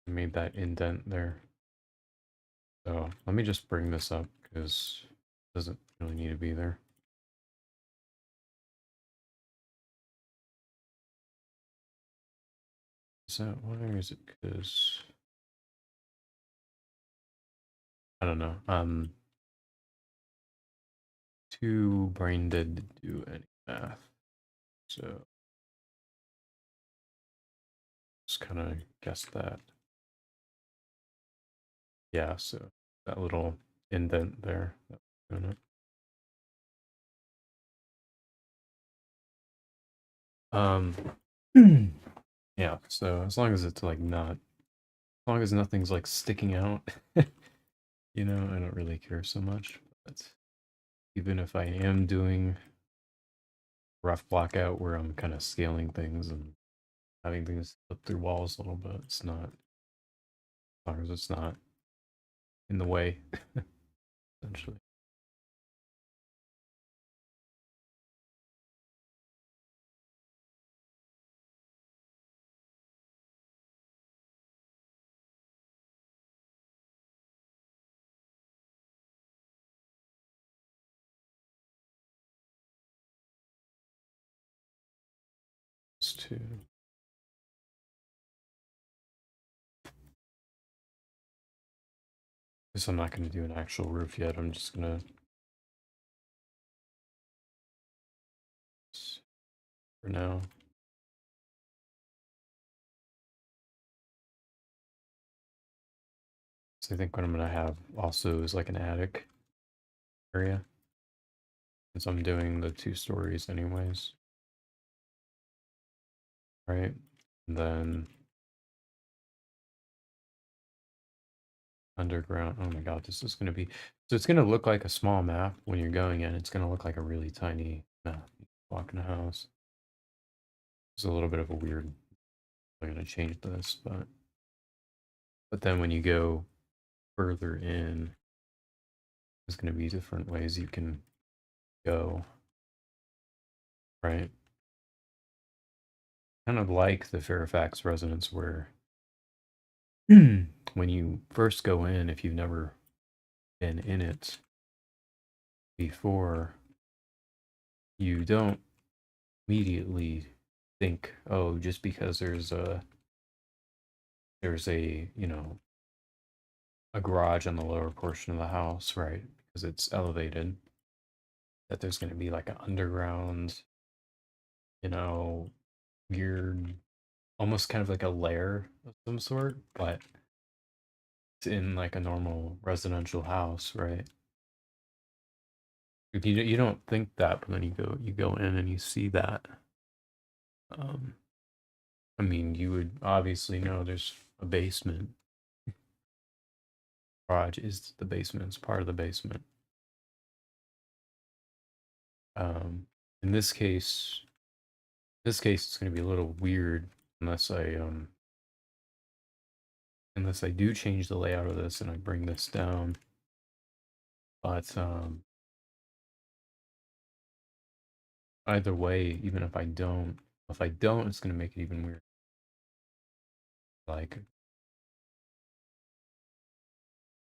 made that indent there. So let me just bring this up because it doesn't really need to be there. Is that why, or is it because I don't know. Too brain dead to do any math. So just kind of guess that. Yeah, so that little indent there. That's doing it. Yeah, so as long as it's like not, as long as nothing's like sticking out, you know, I don't really care so much. But even if I am doing rough blockout where I'm kind of scaling things and having things slip through walls a little bit, it's not, as long as it's not in the way, essentially. Just to guess I'm not going to do an actual roof yet. I'm just going to, for now. So I think what I'm going to have also is like an attic area. since I'm doing the 2 stories anyways. Right? And then underground. Oh my god, this is gonna be so it's gonna look like a small map when you're going in. It's gonna look like a really tiny map. Walk in a house. It's a little bit of a weird. I'm gonna change this, but then when you go further in, there's gonna be different ways you can go. Right? Kind of like the Fairfax residence where when you first go in, if you've never been in it before, you don't immediately think, oh, just because there's a a garage on the lower portion of the house, right? Because it's elevated, that there's going to be like an underground, you know, weird, almost kind of like a lair of some sort, but it's in like a normal residential house, right? You don't think that, but then you go in and you see that. Um, I mean, you would obviously know there's a basement. Garage is the basement. It's part of the basement. Um, in this case, it's going to be a little weird unless I do change the layout of this and I bring this down. But either way, even if I don't, it's going to make it even weird. Like,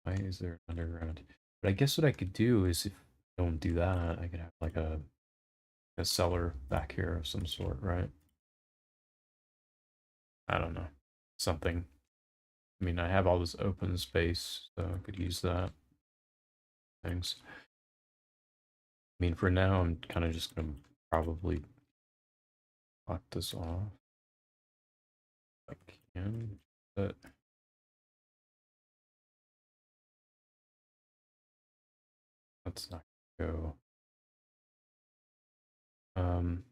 why is there underground? But I guess what I could do is if I don't do that, I could have like a cellar back here of some sort, right? I don't know. Something. I mean, I have all this open space, so I could use that. Things. I mean, for now, I'm kind of just gonna probably lock this off. If I can, but let's not go. Um,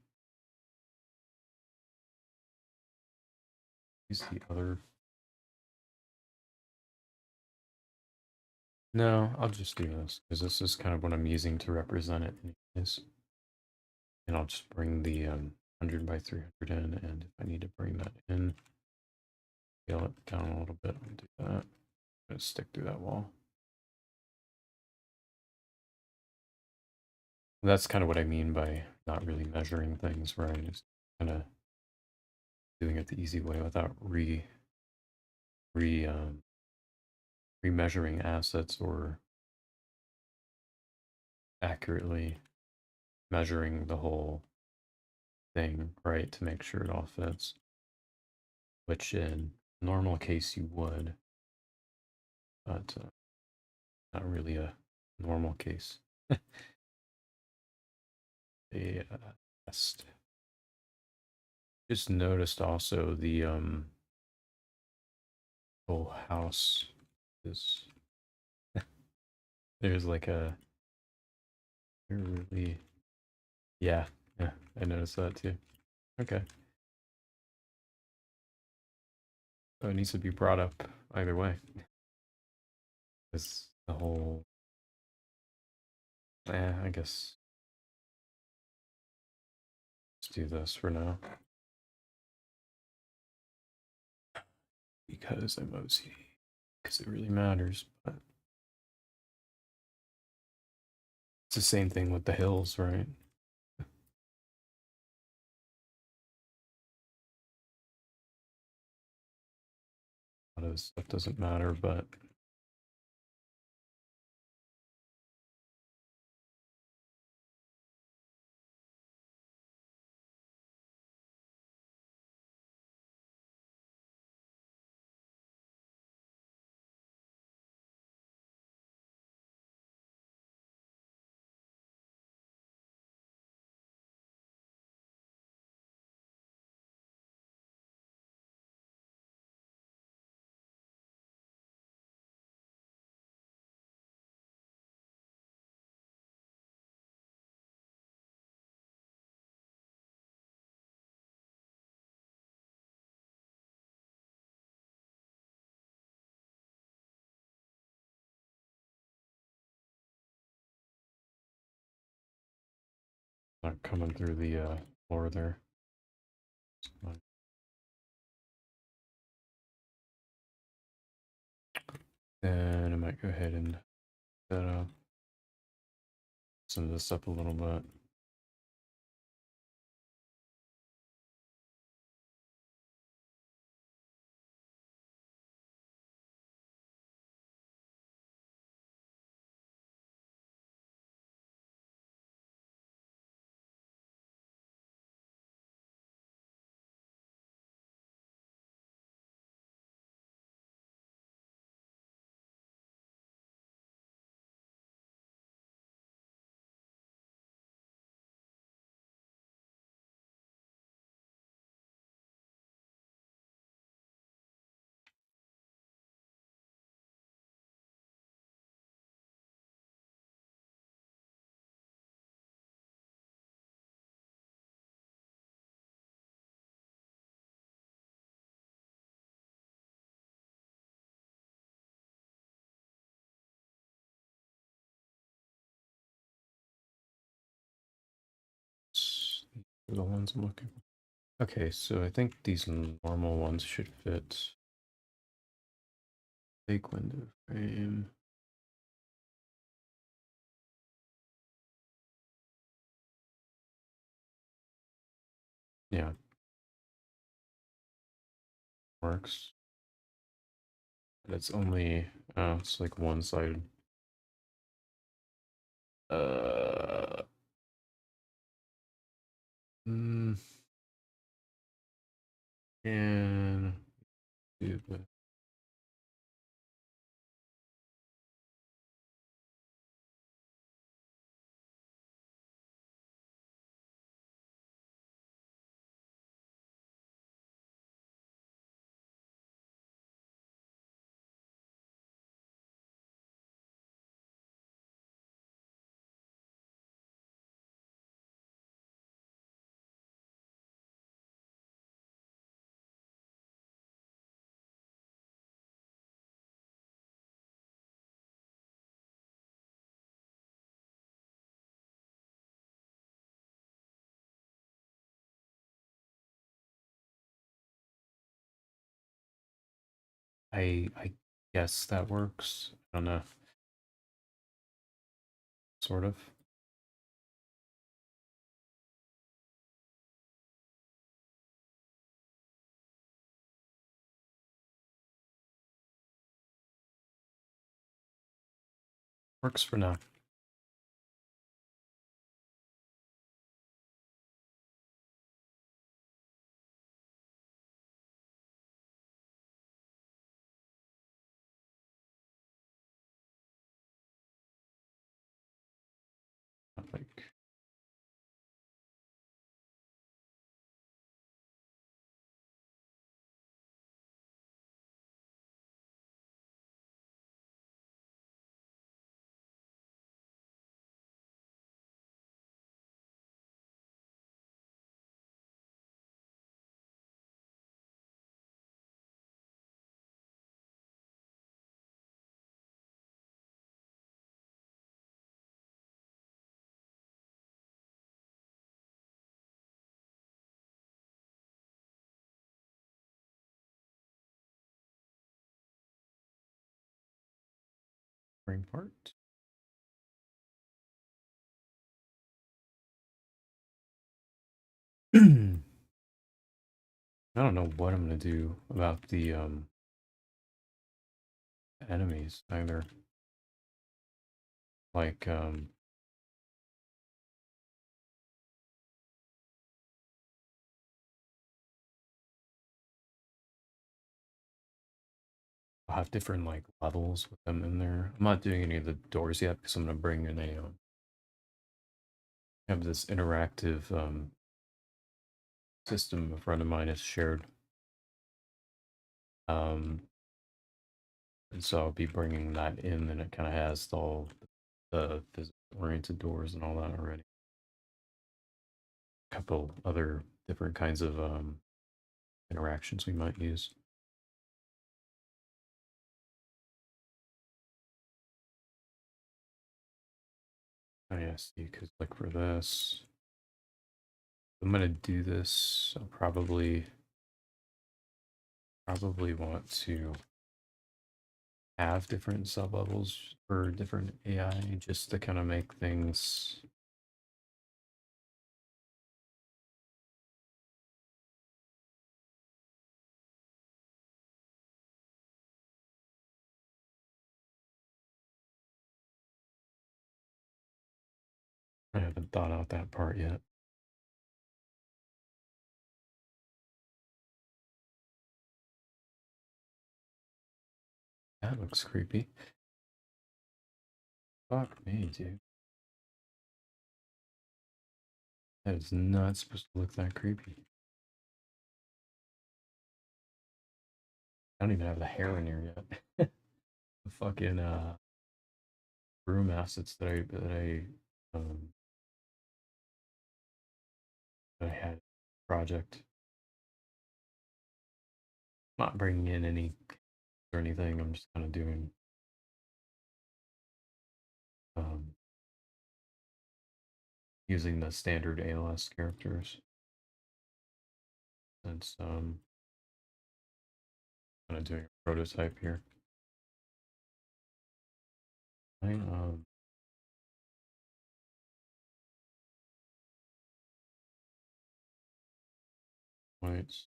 use the other. No, I'll just do this because this is kind of what I'm using to represent it. Anyways. And I'll just bring the 100 by 300 in, and if I need to bring that in, scale it down a little bit. I'll do that. I'm gonna stick through that wall. That's kind of what I mean by not really measuring things, right? It's kind of doing it the easy way without re remeasuring assets or accurately measuring the whole thing, right, to make sure it all fits. Which in normal case you would, but not really a normal case. A test. Just noticed also the whole house is there's like a really yeah, I noticed that too. Okay. So it needs to be brought up either way. It's the whole I guess let's do this for now. Because I'm OCD. Because it really matters, but it's the same thing with the hills, right? A lot of stuff doesn't matter, but Not coming through the floor there. It's fine. Then I might go ahead and set up some of this up a little bit. These are the ones I'm looking for. Okay, so I think these normal ones should fit. Fake window frame. Yeah, works. But it's only it's like one sided. Uh mm, and do the I guess that works. I don't know. Sort of. Works for now. Not like spring part. I don't know what I'm gonna do about the enemies either. Like I'll have different like levels with them in there. I'm not doing any of the doors yet because I'm gonna bring in a have this interactive system a friend of mine has shared. Um, and so I'll be bringing that in, and it kind of has all the physical oriented doors and all that already. A couple other different kinds of interactions we might use. Oh yes, you could look for this. I'm gonna do this. I'll probably want to have different sublevels for different AI just to kind of make things I haven't thought out that part yet. That looks creepy. Fuck me, dude. That is not supposed to look that creepy. I don't even have the hair in here yet. The fucking room assets um that I had project. Not bringing in any or anything. I'm just kind of doing um using the standard ALS characters. Since kind of doing a prototype here. I points.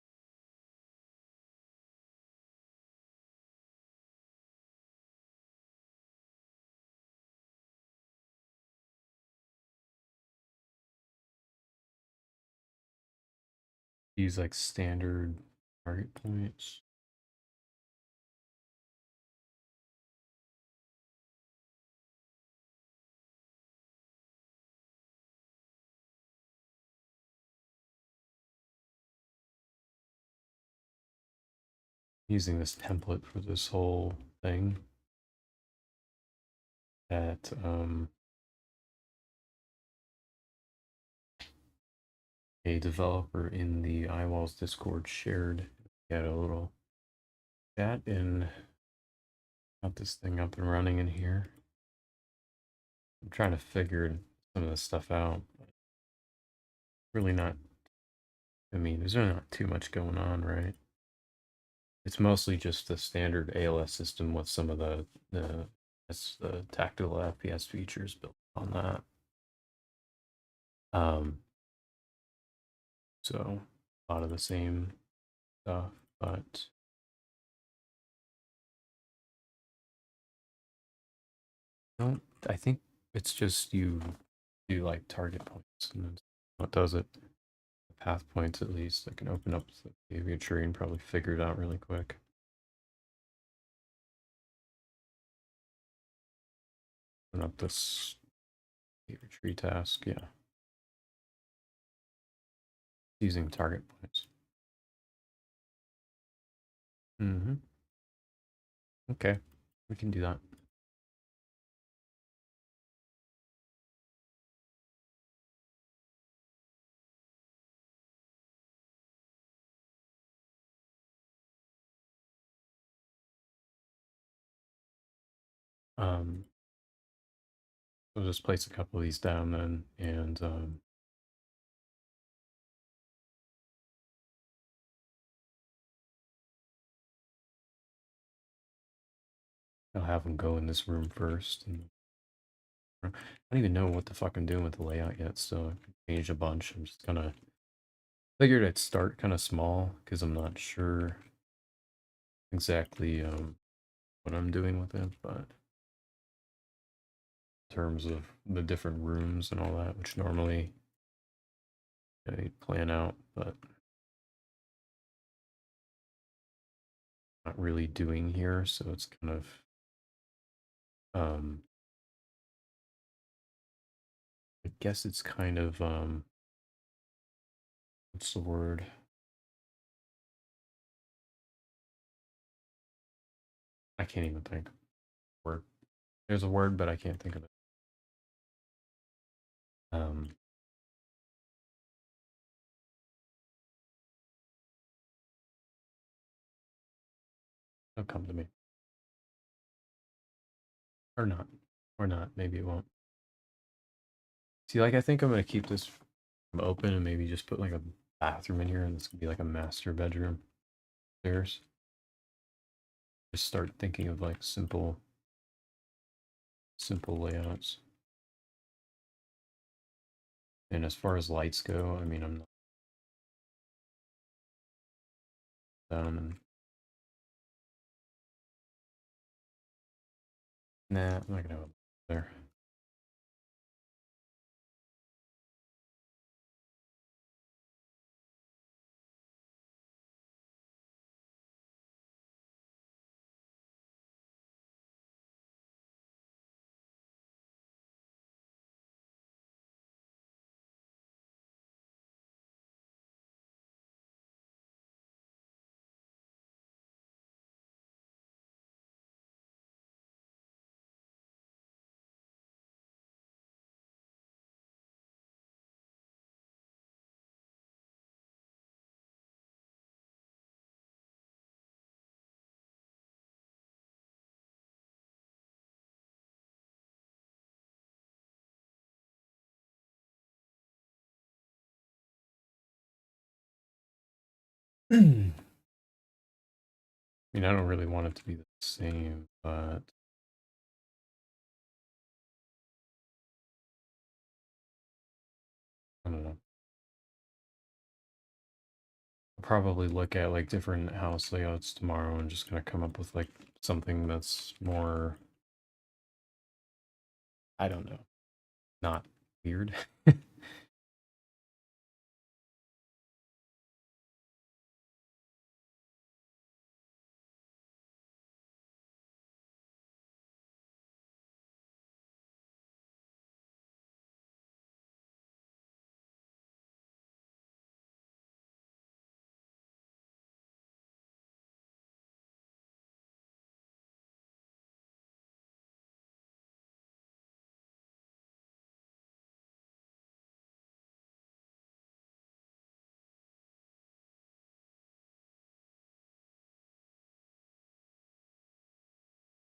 Use like standard target points. Using this template for this whole thing that a developer in the iWalls Discord shared. We had a little chat and got this thing up and running in here. I'm trying to figure some of this stuff out. Really not, I mean, there's really not too much going on, right? It's mostly just the standard ALS system with some of the tactical FPS features built on that. So a lot of the same stuff, but don't I think it's just you do like target points and then what does it? Path points at least. I can open up the behavior tree and probably figure it out really quick. Open up this behavior tree task, yeah. Using target points. Mm-hmm. Okay, we can do that. We'll just place a couple of these down then, and I'll have them go in this room first. And I don't even know what the fuck I'm doing with the layout yet, so I can change a bunch. I'm just gonna figured I'd start kind of small because I'm not sure exactly what I'm doing with it, but in terms of the different rooms and all that, which normally I plan out, but not really doing here, so it's kind of I guess it's kind of what's the word? I can't even think of the word. There's a word, but I can't think of it. It'll come to me. Or not. Or not. Maybe it won't. See, like, I think I'm going to keep this open and maybe just put like a bathroom in here, and this could be like a master bedroom. Stairs. Just start thinking of like simple layouts. And as far as lights go, I mean, I'm not down and nah, I'm not gonna have it there. I mean, I don't really want it to be the same, but I don't know. I'll probably look at like different house layouts tomorrow and just gonna come up with like something that's more, I don't know, not weird.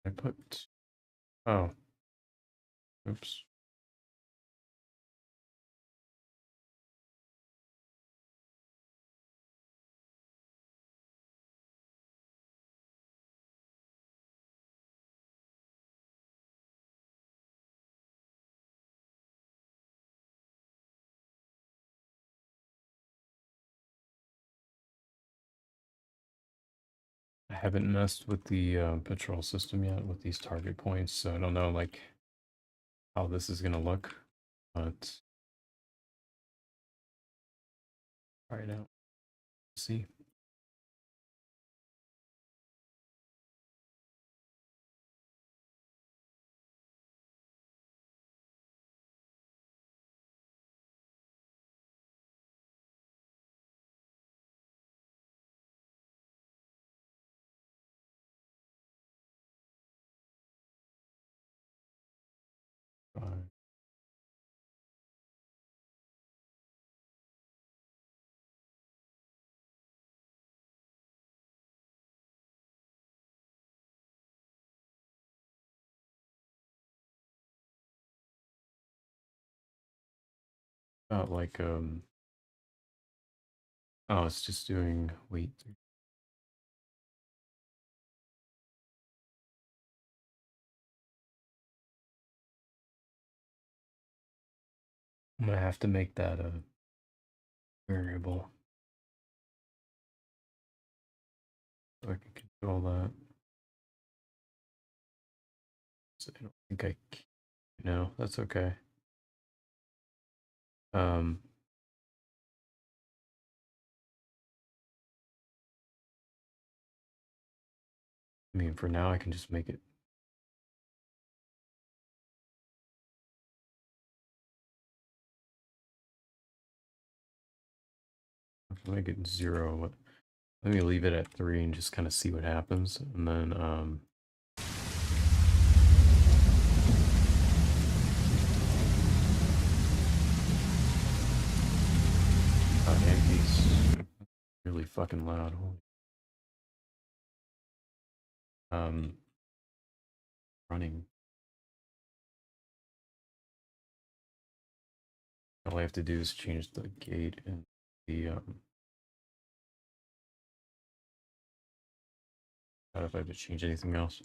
I put, oh, oops. I haven't messed with the patrol system yet with these target points, so I don't know like how this is gonna look, but try it out. See. Fine. About like oh, it's just doing wait. I'm gonna have to make that a variable so I can control that. So I don't think I can. No, that's okay. Um, I mean, for now, I can just make it. Make it 0. Let me leave it at 3 and just kind of see what happens, and then oh, he's really fucking loud. Holy. Running. All I have to do is change the gate and the I don't know if I have to change anything else.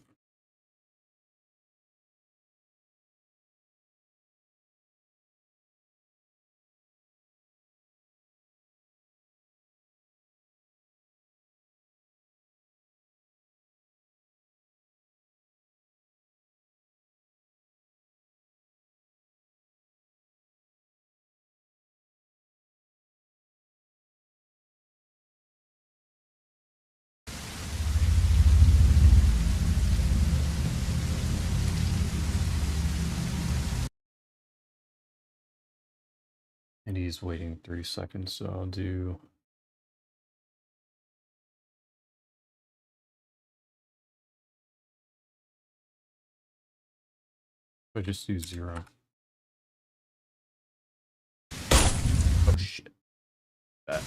And he's waiting 3 seconds, so I'll do. I just do 0. Oh shit. That.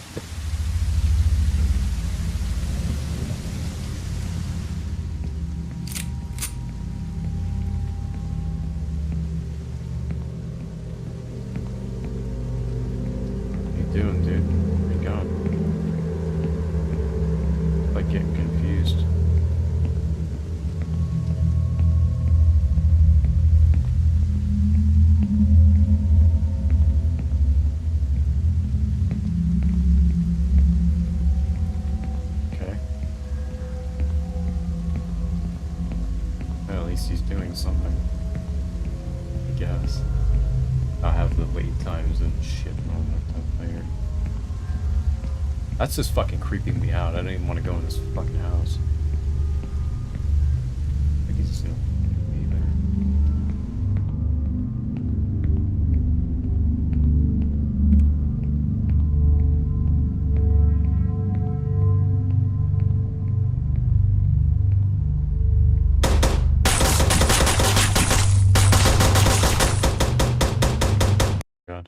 What are you doing, dude? Where you going? Like getting confused. Okay. Well, at least he's doing something. I guess. I'll have the wait times and shit and all that stuff later. That's just fucking creeping me out. I don't even want to go in this fucking house. Like he's just gonna be there. God.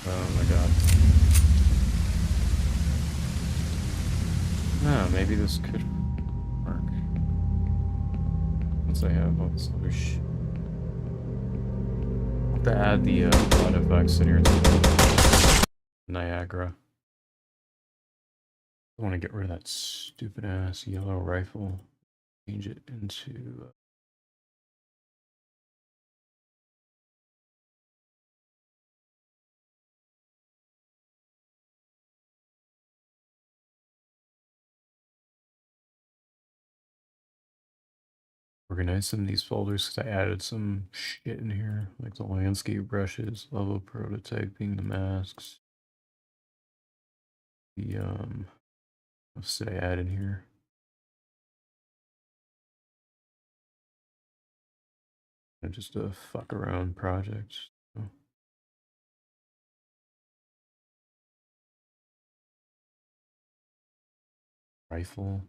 Oh my god. No, maybe this could work. Once I have all this other shit. I'll have to add the blood effects in here. Niagara. I want to get rid of that stupid ass yellow rifle. Change it into. Organize some of these folders because I added some shit in here, like the landscape brushes, level prototyping, the masks. The what else did I add in here? Just a fuck around project. So. Rifle.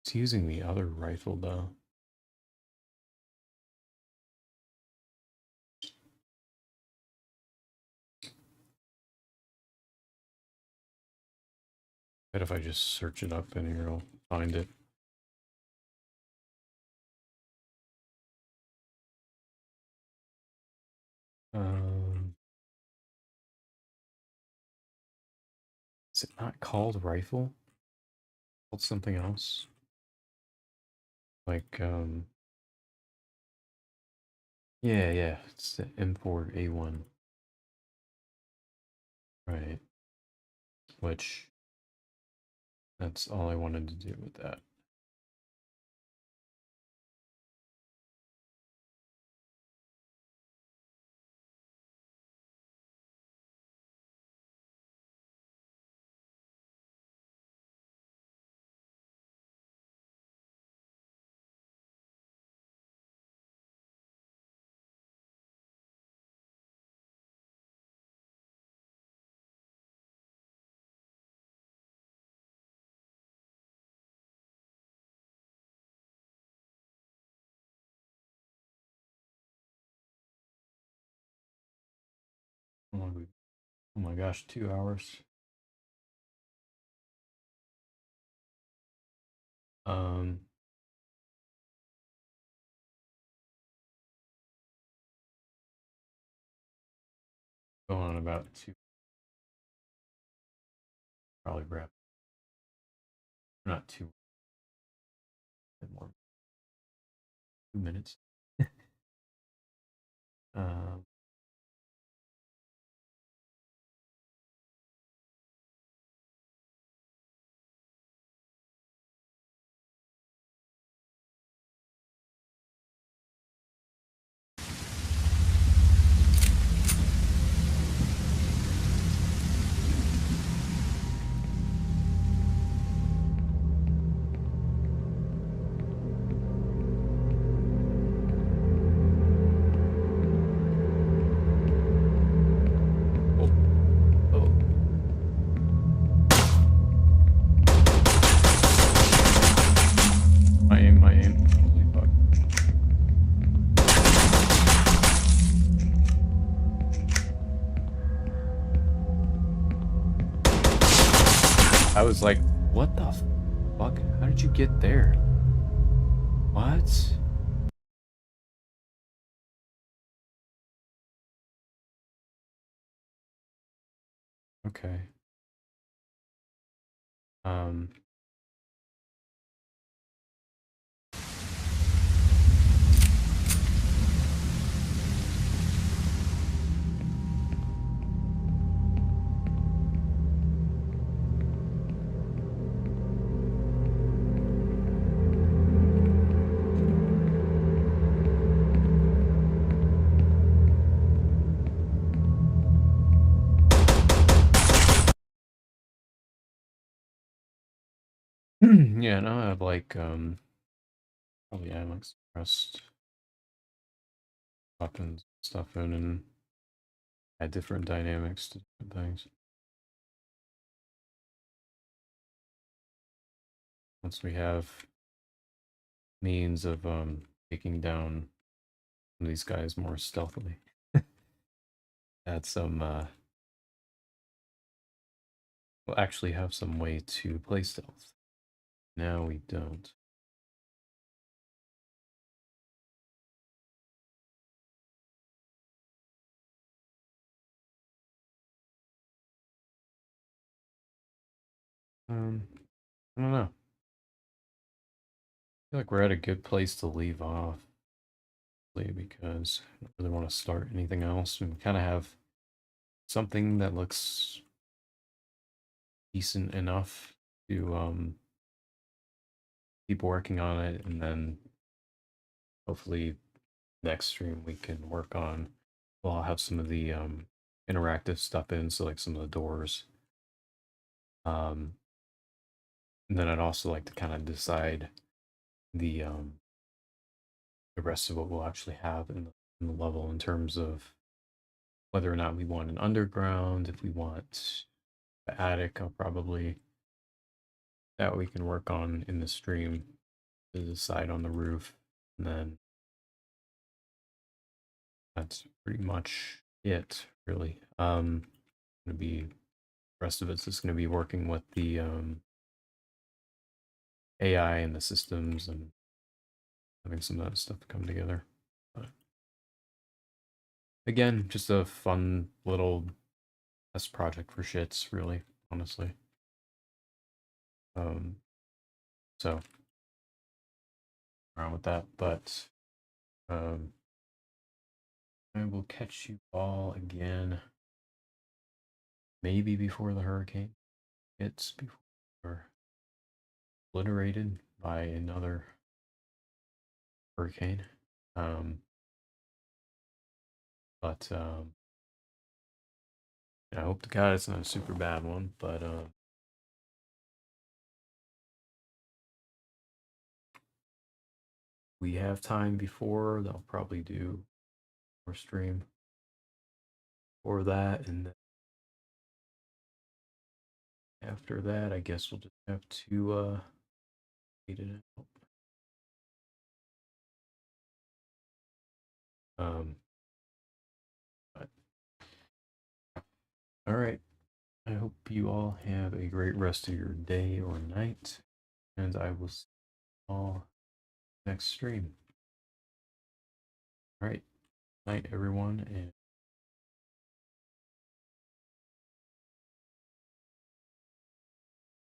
It's using the other rifle though. Bet if I just search it up in here, I'll find it. Is it not called rifle? Called something else? Like, yeah, it's the import A1. Right. Which, that's all I wanted to do with that. How long we? Oh my gosh, 2 hours. Um, going on about two. Probably wrap. Not two. More. 2 minutes. Um. Oh. Oh. My aim. My aim. Holy fuck. I was like, what the fuck? How did you get there? What? Okay. Um. Yeah, now I have like probably add like suppressed weapons stuff in and add different dynamics to different things. Once we have means of taking down some of these guys more stealthily. Add some we'll actually have some way to play stealth. Now we don't. I don't know. I feel like we're at a good place to leave off because I don't really want to start anything else. And we kind of have something that looks decent enough to keep working on it, and then hopefully next stream we can work on. Well, I'll have some of the interactive stuff in, so like some of the doors. And then I'd also like to kind of decide the rest of what we'll actually have in the level in terms of whether or not we want an underground, if we want the attic. I'll probably that we can work on in the stream to decide on the roof, and then that's pretty much it, really. Gonna be rest of it's just gonna be working with the AI and the systems and having some of that stuff come together. But again, just a fun little test project for shits, really, honestly. Um, so around with that, but I will catch you all again, maybe before the hurricane hits, before we're obliterated by another hurricane. But I hope to God it's not a super bad one, but we have time before they'll probably do more stream for that, and then after that I guess we'll just have to wait it out. Um but All right. I hope you all have a great rest of your day or night, and I will see you all next stream. All right. Night, everyone, and